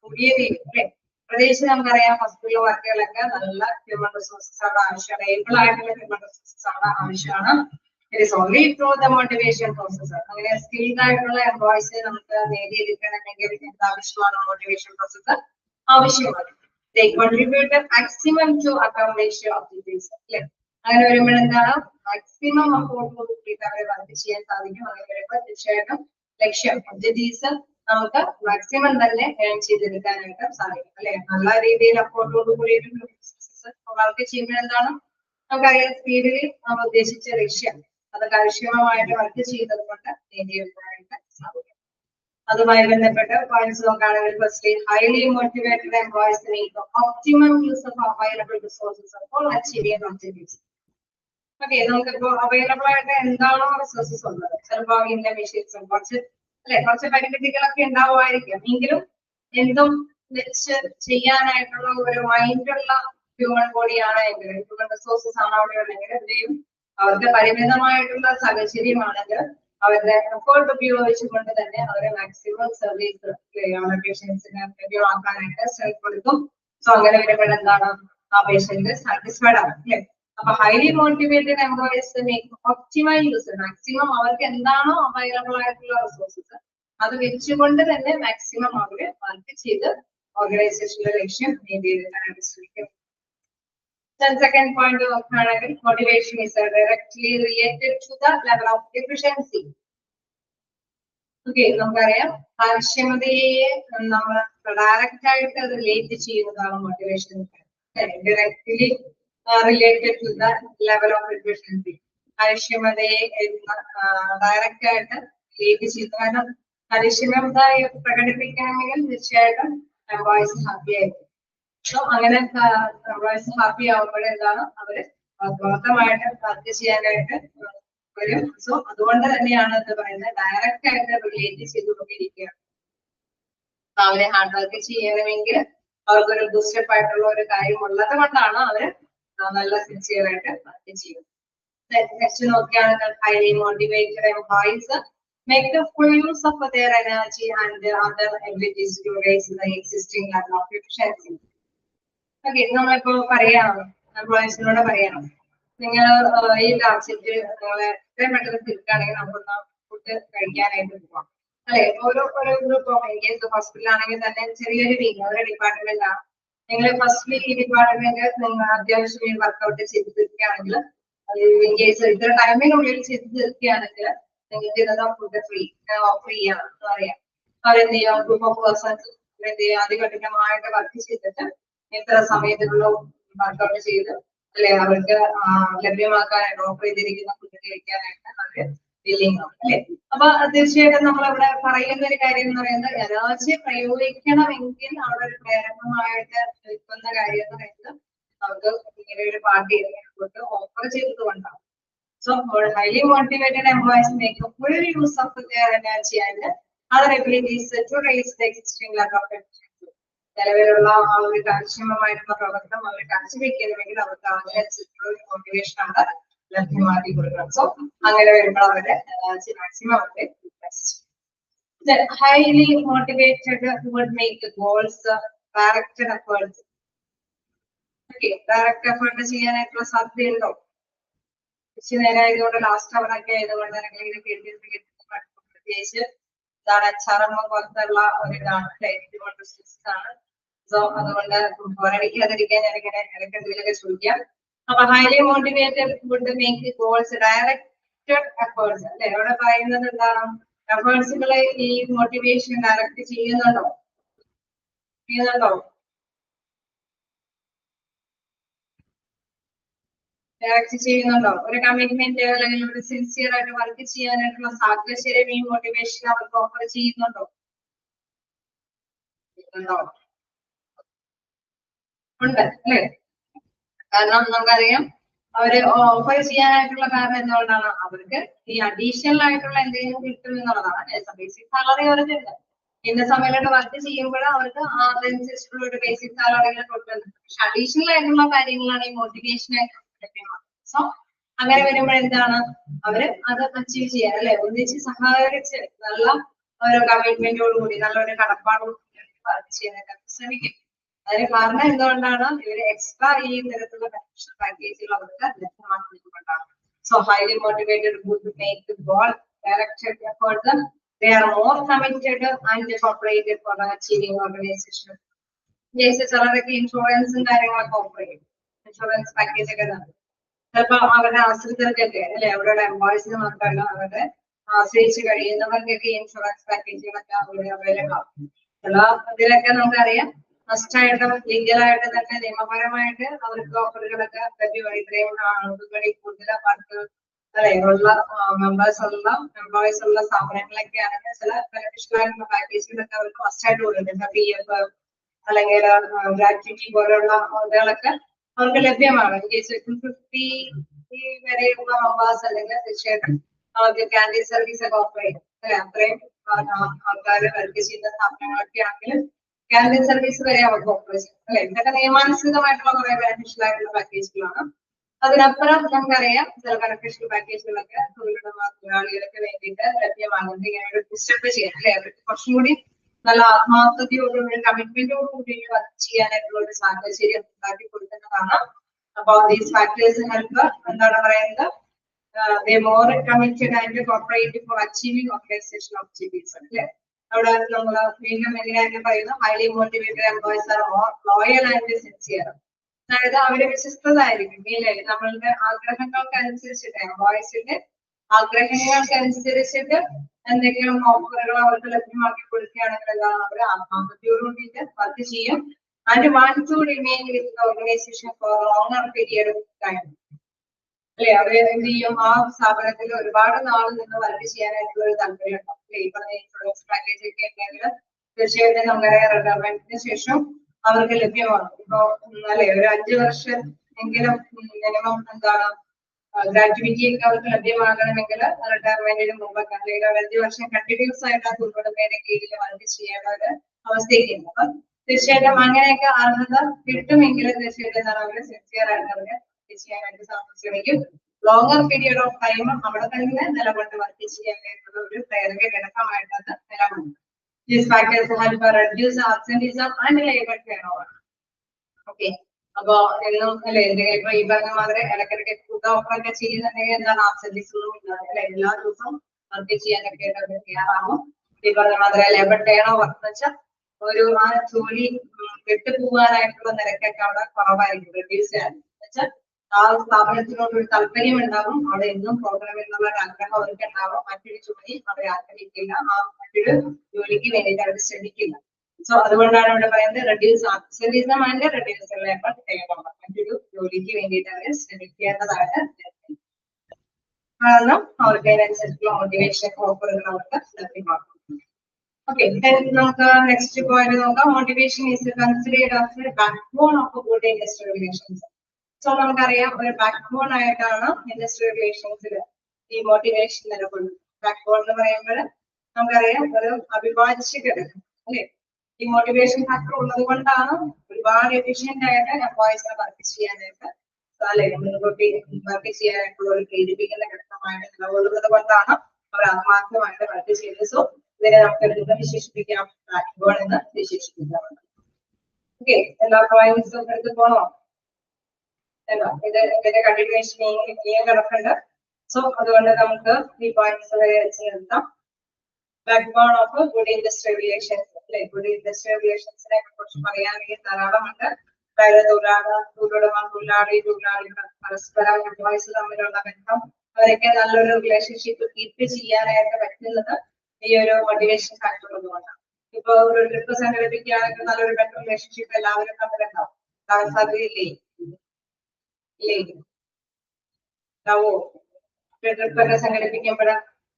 കൂടിയ രീതി അല്ലെ പ്രത്യേകിച്ച് നമുക്കറിയാം ഹോസ്പിറ്റൽ വർക്കുകളൊക്കെ നല്ല ഹ്യൂമൻ റിസോഴ്സസ് അവിടെ ആവശ്യമാണ് ഏബിൾ ആയിട്ടുള്ള ഹ്യൂമൻ റിസോഴ്സസ് അവിടെ ആവശ്യമാണ്. It is only through the motivation process. അങ്ങനെ സ്കിൽഡ് ആയിട്ടുള്ള എംപ്ലോയീസിനെ നമുക്ക് നേടിയെടുക്കണമെങ്കിൽ എന്താവശ്യമാണ് മോട്ടിവേഷൻ പ്രോസസ് ആവശ്യമാണ്. They contribute the maximum to accomplish objectives. അല്ലെ അങ്ങനെ വരുമ്പോൾ എന്താണ് മാക്സിമം അഫോർട്ട് കൂട്ടിയിട്ട് അവരെ വർക്ക് ചെയ്യാൻ സാധിക്കും. അങ്ങനെ വരുമ്പോൾ തീർച്ചയായിട്ടും ലക്ഷ്യം ഒബ്ജക്റ്റീവ്സ് നമുക്ക് മാക്സിമം തന്നെ ഏൺ ചെയ്തെടുക്കാനായിട്ട് സാധിക്കും അല്ലെ നല്ല രീതിയിൽ അഫോർട്ടോട് കൂടിയിട്ട് വർക്ക് ചെയ്യുമ്പോൾ എന്താണ് നമുക്കറിയാം സ്പീഡിൽ നമ്മൾ ഉദ്ദേശിച്ച ലക്ഷ്യം അത് കാര്യക്ഷമമായിട്ട് വർക്ക് ചെയ്തത് കൊണ്ട് നേടിയെടുക്കാനായിട്ട് സാധിക്കും. അതുമായി ബന്ധപ്പെട്ട് പോയിന്റ്സ് നോക്കുകയാണെങ്കിൽ first highly motivated employees make optimum use of available resources four achieving objectives. Okay നമുക്കിപ്പോ അവൈലബിൾ ആയിട്ട് എന്താണോ റിസോഴ്സസ് ഉള്ളത് ചിലപ്പോ ഇന്ന മെഷീൻസും കുറച്ച് പരിമിതികളൊക്കെ ഉണ്ടാവുമായിരിക്കും എങ്കിലും എന്തും വെച്ച് ചെയ്യാനായിട്ടുള്ള ഒരു മൈൻഡുള്ള ഹ്യൂമൻ ബോഡിയാണ് എങ്കിൽ ഹ്യൂമൻ റിസോഴ്സസ് ആണ് അവിടെ ഉണ്ടെങ്കിൽ എന്തെയും അവർക്ക് പരിമിതമായിട്ടുള്ള സാഹചര്യമാണെങ്കിൽ അവരുടെ എഫേർട്ട് ഉപയോഗിച്ചുകൊണ്ട് തന്നെ അവരെ മാക്സിമം സർവീസ് പേഷ്യൻസിന് ലഭ്യമാക്കാനായിട്ട് ശ്രമിച്ചു കൊടുക്കും. സോ അങ്ങനെ വരുമ്പോൾ എന്താണ് ആ പേഷ്യന്റ് സാറ്റിസ്ഫൈഡ് ആവും അല്ലെ. അപ്പൊ highly motivated employees optimal use maximum അവർക്ക് എന്താണോ അവൈലബിൾ ആയിട്ടുള്ള റിസോഴ്സസ് അത് വെച്ചുകൊണ്ട് തന്നെ മാക്സിമം അവര് വർക്ക് ചെയ്ത് ഓർഗനൈസേഷന്റെ ലക്ഷ്യം നേടിയെടുക്കാനായിട്ട് ശ്രമിക്കും. Then second point of motivation is directly related to the level of efficiency. Okay, നമുക്കറിയാം കാര്യക്ഷമതയെ നമ്മൾ ഡയറക്റ്റ് ആയിട്ട് റിലേറ്റ് ചെയ്യുന്നതാണ് motivation. Directly related to the level of efficiency. കാര്യക്ഷമതയെ ഡയറക്റ്റ് ആയിട്ട് റിലേറ്റ് ചെയ്യുന്നു. കാരണം കാര്യക്ഷമത പ്രകടിപ്പിക്കണമെങ്കിൽ തീർച്ചയായിട്ടും എംപ്ലോയീസ് ഹാപ്പി ആയിരിക്കും. സോ അങ്ങനെ എംപ്ലോയീസ് ഹാപ്പി ആവുമ്പോൾ എന്താണ് അവര് പ്രവർത്തനമായിട്ട് വർക്ക് ചെയ്യാനായിട്ട് വരും. സോ അതുകൊണ്ട് തന്നെയാണ് ഇത് പറയുന്നത് ഡയറക്റ്റ് ആയിട്ട് റിലേറ്റ് ചെയ്തുകൊണ്ടിരിക്കുകയാണ്. അവരെ ഹാർഡ് വർക്ക് ചെയ്യണമെങ്കിൽ അവർക്കൊരു ബൂസ്റ്റപ്പ് ആയിട്ടുള്ള ഒരു കാര്യം ഉള്ളത് കൊണ്ടാണ് അവര് നല്ല സിൻസിയർ ആയിട്ട് വർക്ക് ചെയ്യുന്നത്. നെക്സ്റ്റ് നോക്കുകയാണെങ്കിൽ highly motivated employees make the full use of their energy and other abilities to raise the existing level of efficiency. Okay, നമ്മളിപ്പോ പറയണം എംപ്ലോയീസിനോട് പറയണം നിങ്ങൾ ഈ ടാർഗറ്റ് നിങ്ങളെ എത്രയും പെട്ടെന്ന് തീർക്കുകയാണെങ്കിൽ നമുക്കൊന്ന് ഫുഡ് കഴിക്കാനായിട്ട് പോവാം അല്ലെ. ഓരോ group of in case hospital ആണെങ്കിൽ തന്നെ ചെറിയൊരു വീക്ക് ഒരു ഡിപ്പാർട്ട്മെന്റ് ആണ്. നിങ്ങൾ ഫസ്റ്റ് ഈ ഡിപ്പാർട്ട്മെന്റ് നിങ്ങൾ അത്യാവശ്യം വർക്ക്ഔട്ട് ചെയ്ത് തീർക്കുകയാണെങ്കിൽ ഇൻ കേസ് ഇത്ര ടൈമിനുള്ളിൽ ചെയ്ത് തീർക്കുകയാണെങ്കിൽ നിങ്ങൾക്ക് ഇതാ ഫുഡ് ഫ്രീ ഓഫർ ചെയ്യണം എന്ന് പറയാം. അവരെന്ത് ചെയ്യാം ഗ്രൂപ്പ് ഓഫ് പേഴ്സൺസ് എന്ത് ചെയ്യാം അതികഠിനമായിട്ട് വർക്ക് ചെയ്തിട്ട് എത്ര സമയത്തിനുള്ള വർക്ക്ഔട്ട് ചെയ്ത് അല്ലെ അവർക്ക് ലഭ്യമാക്കാനായിട്ട് ഓഫർ ചെയ്തിരിക്കുന്ന ഫുഡ് കഴിക്കാനായിട്ട് അവര് വില്ലിങ് ആണ് അല്ലെ. അപ്പൊ തീർച്ചയായിട്ടും നമ്മൾ ഇവിടെ പറയുന്ന ഒരു കാര്യം എന്ന് പറയുന്നത് എനർജി പ്രയോഗിക്കണമെങ്കിൽ അവിടെ ഒരു പ്രേരകമായിട്ട് നിൽക്കുന്ന കാര്യം എന്ന് പറയുന്നത് നമുക്ക് ഇങ്ങനെ ഒരു പാർട്ടി ഓഫർ ചെയ്തത് കൊണ്ടാണ്. So, highly motivated employees make a full use of their energy and other abilities to raise the existing level of efficiency. നിലവിലുള്ള ആ ഒരു കാര്യക്ഷമമായിട്ടുള്ള പ്രവർത്തനം അവർ കാഴ്ചവെക്കണമെങ്കിൽ അവർക്ക് അതിനനുസരിച്ചുള്ള ഒരു മോട്ടിവേഷൻ ആണ് ലഭ്യമാക്കി കൊടുക്കണം. സോ അങ്ങനെ വരുമ്പോൾ അവരുടെ എനർജി മാക്സിമം അവരുടെ highly motivated would make the goals directed efforts. Okay, direct effort ചെയ്യാനായിട്ടുള്ള സാധ്യതയുണ്ടോ? നേരമായതുകൊണ്ട് ലാസ്റ്റ് അവറൊക്കെ ആയതുകൊണ്ട് ഇങ്ങനെ പ്രത്യേകിച്ച് ഇതാണ് HRM പോലത്തുള്ള ഒരു ഇതാണ് ആണ്. സോ അതുകൊണ്ട് പോരടിക്കാതിരിക്കാൻ ഞാനിങ്ങനെ ഇടയ്ക്ക് എന്തെങ്കിലുമൊക്കെ ചോദിക്കാം. അപ്പൊ highly motivated would make goals directed efforts അല്ലെ. അവിടെ പറയുന്നത് എന്താണ് എഫേർട്സുകളെ ഈ മോട്ടിവേഷൻ ഡയറക്റ്റ് ചെയ്യുന്നുണ്ടോ? ഡയറക്റ്റ് ചെയ്യുന്നുണ്ടോ? ഒരു കമ്മിറ്റ്മെന്റ് അല്ലെങ്കിൽ ഒരു സിൻസിയർ ആയിട്ട് വർക്ക് ചെയ്യാനായിട്ടുള്ള സാഹചര്യം ഈ മോട്ടിവേഷൻ അവർക്ക് ഓഫർ ചെയ്യുന്നുണ്ടോ? ഉണ്ട് അല്ലേ? കാരണം നമുക്കറിയാം അവര് ഓഫർ ചെയ്യാനായിട്ടുള്ള കാരണം എന്തുകൊണ്ടാണ്? അവർക്ക് ഈ അഡീഷണൽ ആയിട്ടുള്ള എന്തെങ്കിലും കിട്ടും എന്നുള്ളതാണ്. ബേസിക് സാലറി അവർക്ക് ഇന്ന സമയത്ത് വർക്ക് ചെയ്യുമ്പോൾ അവർക്ക് അതനുസരിച്ചുള്ള ഒരു ബേസിക് സാലറികൾ കൊടുക്കുന്നത്. പക്ഷെ അഡീഷണൽ ആയിട്ടുള്ള കാര്യങ്ങളാണ് ഈ മോട്ടിവേഷൻ ആയിട്ട് ലഭ്യമാകുന്നത്. സോ അങ്ങനെ വരുമ്പോൾ എന്താണ് അവര് അത് അച്ചീവ് ചെയ്യാൻ അല്ലെ ഒന്നിച്ച് സഹകരിച്ച് നല്ല ഒരു കമ്മിറ്റ്മെന്റോടുകൂടി നല്ലൊരു കടപ്പാടോടുകൂടി വർക്ക് ചെയ്യാനായിട്ട് ശ്രമിക്കും. അതിന് കാരണം എന്തുകൊണ്ടാണ്? ഇവര് എക്സ്ട്രാ ഈ തരത്തിലുള്ള ബെനിഫിഷ്യൽ പാക്കേജുകൾ അവർക്ക് ലഭ്യമാക്കുന്നതുകൊണ്ടാണ്. So highly motivated to make the goal directed effort. They are more committed and cooperated for achieving organization. ചിലരൊക്കെ ഇൻഷുറൻസും കാര്യങ്ങളൊക്കെ ഓഫർ ചെയ്യും. ഇൻഷുറൻസ് പാക്കേജ് ഒക്കെ നൽകും. ചിലപ്പോൾ അവരുടെ ആശ്രിതർക്കൊക്കെ അല്ലെ അവരുടെ എംപ്ലോയീസിന് മാത്രമല്ല അവരുടെ ആശ്രയിച്ച് കഴിയുന്നവർക്കൊക്കെ ഇൻഷുറൻസ് പാക്കേജുകളൊക്കെ അവൈലബിൾ ആവും. ചില ഇതിലൊക്കെ നമുക്കറിയാം മസ്റ്റായിട്ടും ലീഗലായിട്ട് തന്നെ നിയമപരമായിട്ട് അവർക്ക് ഓഫറുകളൊക്കെ ലഭ്യമാണ്. ഇത്രയും ആളുകളിൽ കൂടുതൽ അവർക്ക് അല്ലെ ഉള്ള മെമ്പേഴ്സ് ഉള്ള എംപ്ലോയീസ് ഉള്ള സ്ഥാപനങ്ങളൊക്കെ ആണെങ്കിൽ ചില ബെനിഫിഷ്യൽ ആയിട്ടുള്ള പാക്കേജുകളൊക്കെ അവർക്ക് മസ്റ്റായിട്ട് കൊടുക്കുന്നുണ്ട്. PF അല്ലെങ്കിൽ ഗ്രാറ്റുവിറ്റി പോലുള്ള ഇതുകളൊക്കെ അവർക്ക് ലഭ്യമാണ്. 50 വരെയുള്ള മെമ്പേഴ്സ് അല്ലെങ്കിൽ തീർച്ചയായിട്ടും അവർക്ക് ക്യാൻറ്റീൻ സർവീസ് ഒക്കെ ഓഫർ ചെയ്യും അല്ലെ. അത്രയും ആൾക്കാർ വർക്ക് ചെയ്യുന്ന സ്ഥാപനങ്ങളൊക്കെ ആണെങ്കിലും ക്യാൻറ്റീൻ സർവീസ് വരെ അവർക്ക് ഓഫർ ചെയ്യും അല്ലെ. ഇതൊക്കെ നിയമാനുസൃതമായിട്ടുള്ള കുറെ ബെനിഫിഷ്യൽ ആയിട്ടുള്ള പാക്കേജുകളാണ്. അതിനപ്പുറം നമുക്കറിയാം ചില ബെനിഫിഷ്യൽ പാക്കേജുകളൊക്കെ തൊഴിലാളികൾക്ക് വേണ്ടിയിട്ട് ലഭ്യമാകുന്നത് ഇങ്ങനെ ഒരു ഡിസ്റ്റർബ് ചെയ്യാൻ അല്ലെ അവർക്ക് കുറച്ചും കൂടി നല്ല ആത്മാർത്ഥതയോടുകൂടി കമ്മിറ്റ്മെന്റോടുകൂടി വർക്ക് ചെയ്യാനായിട്ടുള്ള ഒരു സാഹചര്യം ഉണ്ടാക്കി കൊടുക്കുന്നതാണ്. അപ്പൊ ദീസ് ഫാക്ടേഴ്സ് ഹെൽപ്പ് എന്താണ് പറയുന്നത്? they more committed and cooperative for achieving organization objectives. അല്ലെ അവിടെ നമ്മൾ വീണ്ടും എങ്ങനെയായിട്ട് പറയുന്നു? Highly motivated employees are more loyal and sincere. അതായത് അവര് വിശ്വസ്തരായിരിക്കും ഇല്ലേ നമ്മളുടെ ആഗ്രഹങ്ങൾക്കനുസരിച്ചിട്ട് എംപ്ലോയീസിന്റെ ആഗ്രഹങ്ങൾക്കനുസരിച്ചിട്ട് എന്തെങ്കിലും ഓഫറുകൾ അവർക്ക് ലഭ്യമാക്കി കൊടുക്കുകയാണെങ്കിൽ എന്താണ് അവര് ആത്മാർത്ഥതയോടുകൂടിയിട്ട് വർക്ക് ചെയ്യും. And want to remain with the organisation for longer period of time അല്ലെ. അവര് എന്ത് ചെയ്യും? ആ സ്ഥാപനത്തിൽ ഒരുപാട് നാൾ നിന്ന് വർക്ക് ചെയ്യാനായിട്ടുള്ള ഒരു താല്പര്യം ഉണ്ടാവും അല്ലെ. ഈ പറഞ്ഞ ഇൻഷുറൻസ് പാക്കേജ് ഒക്കെ ഉണ്ടെങ്കിൽ തീർച്ചയായിട്ടും നമ്മുടെ റിട്ടയർമെന്റിന് ശേഷം അവർക്ക് ലഭ്യമാണ്. ഇപ്പൊ അല്ലെ ഒരു 5 വർഷം എങ്കിലും മിനിമം എന്താണ് ഗ്രാറ്റുവിറ്റി ഒക്കെ അവർക്ക് ലഭ്യമാകണമെങ്കിൽ റിട്ടയർമെന്റിന് മുമ്പൊക്കെ അല്ലെങ്കിൽ ഒരു 5 വർഷം കണ്ടിന്യൂസ് ആയിട്ട് ആ തൊഴിലുടമയുടെ കീഴിൽ വർക്ക് ചെയ്യേണ്ട ഒരു അവസ്ഥയൊക്കെയുണ്ട്. അപ്പൊ തീർച്ചയായിട്ടും അങ്ങനെയൊക്കെ അർഹത കിട്ടുമെങ്കിൽ തീർച്ചയായിട്ടും എന്താണ് അവര് സിൻസിയർ ആയിട്ട് അവര് ചെയ്യാനായിട്ട് ശ്രമിക്കും. ലോങ്ങർ പീരിയഡ് ഓഫ് ടൈം അവിടെ തന്നെ നിലകൊണ്ട് വർക്ക് ചെയ്യാനായിട്ടുള്ള ഒരു പ്രേരക ഘടകമായിട്ട് അത് നിലകൊള്ളും. These factors help reduce absenteeism and labor turnover. Okay. അപ്പൊ എന്നും അല്ലെ ഇപ്പൊ ഈ പറഞ്ഞ മാതിരി ഇടയ്ക്കിടയ്ക്ക് ഫുഡ് ഓഫർ ഒക്കെ ചെയ്യുന്നുണ്ടെങ്കിൽ എന്താണ് ആബ്സെന്റീസ് ഒന്നും ഇല്ലാതെ അല്ലെ എല്ലാ ദിവസവും വർക്ക് ചെയ്യാനൊക്കെ തയ്യാറാവും. ഈ പറഞ്ഞ മാതിരി ലേബർ ടേൺ ഓവർ എന്ന് വെച്ചാൽ ഒരു ആ ജോലി വിട്ടുപോകാനായിട്ടുള്ള നിരക്കൊക്കെ അവിടെ കുറവായിരിക്കും. റെഡ്യൂസ് ചെയ്യാൻ വെച്ചാൽ ആ സ്ഥാപനത്തിനോട് ഒരു താല്പര്യം ഉണ്ടാവും. അവിടെ എന്നും പ്രോഗ്രാം എന്നുള്ള ഒരു ആഗ്രഹം അവർക്ക് ഉണ്ടാവും. മറ്റൊരു ജോലി അവർ ആഗ്രഹിക്കില്ല. ആ മറ്റൊരു ജോലിക്ക് വേണ്ടിയിട്ട് അവർ ശ്രമിക്കില്ല. സോ അതുകൊണ്ടാണ് ഇവിടെ പറയുന്നത് reduce absenteeism and reduce labour turn over. മറ്റൊരു ജോലിക്ക് വേണ്ടിയിട്ട് അവർ ശ്രമിക്കേണ്ടതായിട്ട് കാരണം അവർക്ക് അതിനനുസരിച്ചുള്ള മോട്ടിവേഷൻ ഓഫറുകൾ അവർക്ക് ലഭ്യമാക്കും. ഓക്കെ, നമുക്ക് നെക്സ്റ്റ് പോയിന്റ് നോക്കാം. Motivation is considered as A backbone of good industrial relations. So നമുക്കറിയാം ഒരു ബാക്ക്ബോൺ ആയിട്ടാണ് ഇൻഡസ്ട്രിയൽ റിലേഷൻസിൽ ഈ മോട്ടിവേഷൻ നിലകൊള്ളുന്നത്. ബാക്ക്ബോൺ എന്ന് പറയുമ്പോൾ നമുക്കറിയാം ഒരു അവിഭാജ്യ ഘടകം അല്ലെ. ഈ മോട്ടിവേഷൻ ഫാക്ടർ ഉള്ളത് കൊണ്ടാണ് ഒരുപാട് എഫിഷ്യന്റ് ആയിട്ട് എംപ്ലോയീസിനെ വർക്ക് ചെയ്യാനായിട്ട് അല്ലെ മുൻകൂട്ടി വർക്ക് ചെയ്യാനായിട്ടുള്ള ഒരു പ്രേരിപ്പിക്കുന്ന ഘടകമായിട്ട് നിലകൊള്ളുന്നത് കൊണ്ടാണ് അവർ ആത്മാർത്ഥമായിട്ട് വർക്ക് ചെയ്യുന്നത്. സോ ഇതിനെ നമുക്ക് വിശേഷിപ്പിക്കാം ബാക്ക്ബോൺ എന്ന് വിശേഷിപ്പിക്കാറുണ്ട്. ഓക്കെ, എല്ലാ പോയിന്റ്സും എടുത്ത് പോണോ? ഇതിന്റെ കണ്ടിന്യൂഷൻ ഇനിയും കിടക്കുന്നുണ്ട്. സോ അതുകൊണ്ട് നമുക്ക് ഈ പോയിന്റ്സ് വരെ വെച്ച് നിർത്താം. Backbone of good industrial relations അല്ലെ. ഗുഡ് ഇൻഡസ്ട്രിയൽ റിലേഷൻസിനെ കുറിച്ച് പറയാനെങ്കിൽ ധാരാളമുണ്ട്. അതായത് തൊഴിലാളി പരസ്പരം എംപ്ലോയീസ് തമ്മിലുള്ള ബന്ധം അവരൊക്കെ നല്ലൊരു റിലേഷൻഷിപ്പ് കീപ്പ് ചെയ്യാനായിട്ട് പറ്റുന്നത് ഈ ഒരു മോട്ടിവേഷൻ ഫാക്ടർ ഉള്ളതുകൊണ്ടാണ്. ഇപ്പൊ ഒരു ട്രിപ്പ് സംഘടിപ്പിക്കുകയാണെങ്കിൽ നല്ലൊരു ബെറ്റർ റിലേഷൻഷിപ്പ് എല്ലാവരും തമ്മിലുണ്ടാവും. ഉണ്ടാവാൻ സാധ്യതയില്ലേ? ഇല്ലേ? ഉണ്ടാവോ? ട്രിപ്പൊക്കെ സംഘടിപ്പിക്കുമ്പോൾ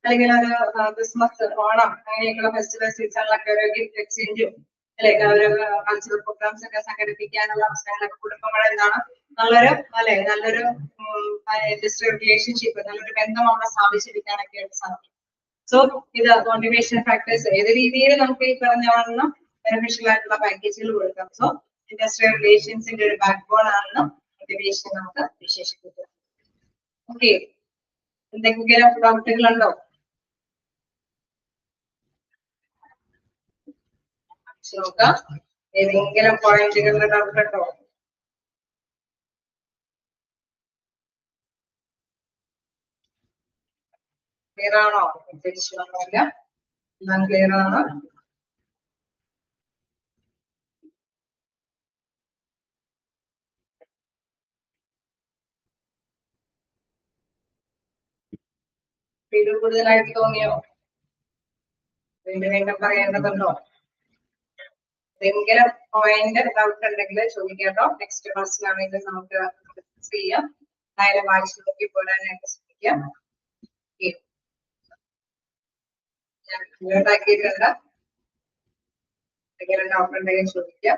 അല്ലെങ്കിൽ ഒരു ക്രിസ്മസ്, ഓണം അങ്ങനെയൊക്കെയുള്ള ഫെസ്റ്റിവൽ സീസണിലൊക്കെ ഒരു ഗിഫ്റ്റ് എക്സ്ചേഞ്ചും അല്ലെ ഒരു കൾച്ചറൽ പ്രോഗ്രാംസ് ഒക്കെ സംഘടിപ്പിക്കാനുള്ള അവസരങ്ങളൊക്കെ കൊടുക്കുമ്പോൾ എന്താണ് നല്ലൊരു ഇൻഡസ്ട്രിയൽ റിലേഷൻഷിപ്പ്, നല്ലൊരു ബന്ധം അവിടെ സ്ഥാപിച്ചെടുക്കാനൊക്കെ സാധിക്കും. സോ ഇത് മോട്ടിവേഷൻ ഫാക്ടേഴ്സ് ഏത് രീതിയിൽ നമുക്ക് ഈ പറഞ്ഞ ബെനിഫിഷ്യൽ ആയിട്ടുള്ള പാക്കേജുകൾ കൊടുക്കാം. സോ ഇൻഡസ്ട്രിയൽ റിലേഷൻസിന്റെ ഒരു ബാക്ക് ബോൺ ആണെന്ന് മോട്ടിവേഷൻ നമുക്ക് വിശേഷിപ്പിക്കാം. ഓക്കെ, എന്തെങ്കിലും ഡൗട്ടുകളുണ്ടോ? നോക്കാം, ഏതെങ്കിലും പോയിന്റുകളുടെ ഡൗട്ട് ഉണ്ടോ? ക്ലിയർ ആണോ? തിരിച്ചൊന്നുമില്ല, എല്ലാം ക്ലിയർ ആണ്. ഇത് കൂടുതലായിട്ട് തോന്നിയോ? വീണ്ടും പറയേണ്ടതുണ്ടോ? എന്തെങ്കിലും പോയിന്റ് ഡൗട്ട് ഉണ്ടെങ്കിൽ ചോദിക്കാട്ടോ. നെക്സ്റ്റ് ക്ലാസ്സിലാണെങ്കിൽ നമുക്ക് ഡിസ്കസ് ചെയ്യാം. നേരെ വായിച്ചു നോക്കി പോരാനായിട്ട് ശ്രമിക്കാം. ഞാൻ ഉണ്ടാക്കിയിട്ടുണ്ട്, എന്തെങ്കിലും ഡൗട്ട് ഉണ്ടെങ്കിൽ ചോദിക്കാം.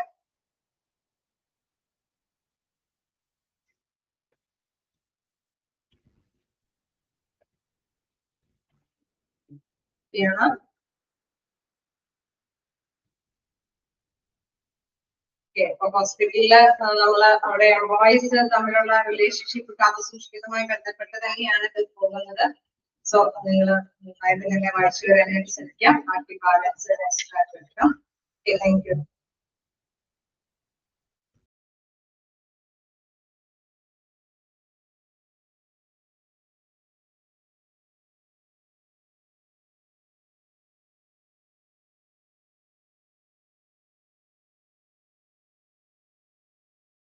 ചെയ്യണം. അപ്പൊ ഹോസ്പിറ്റലില് നമ്മള് അവിടെ എംപ്ലോയീസ് തമ്മിലുള്ള റിലേഷൻഷിപ്പ് കാത്തുസൂക്ഷിക്കുന്നതുമായി ബന്ധപ്പെട്ട് തന്നെയാണ് ഇത് പോകുന്നത്. സോ നിങ്ങൾ നന്നായിട്ട് തന്നെ വായിച്ചു വരാനായിട്ട് ശ്രമിക്കാം. ബാക്കി ബാലൻസ് എക്സ്ട്രാ എടുക്കാം. Thank you.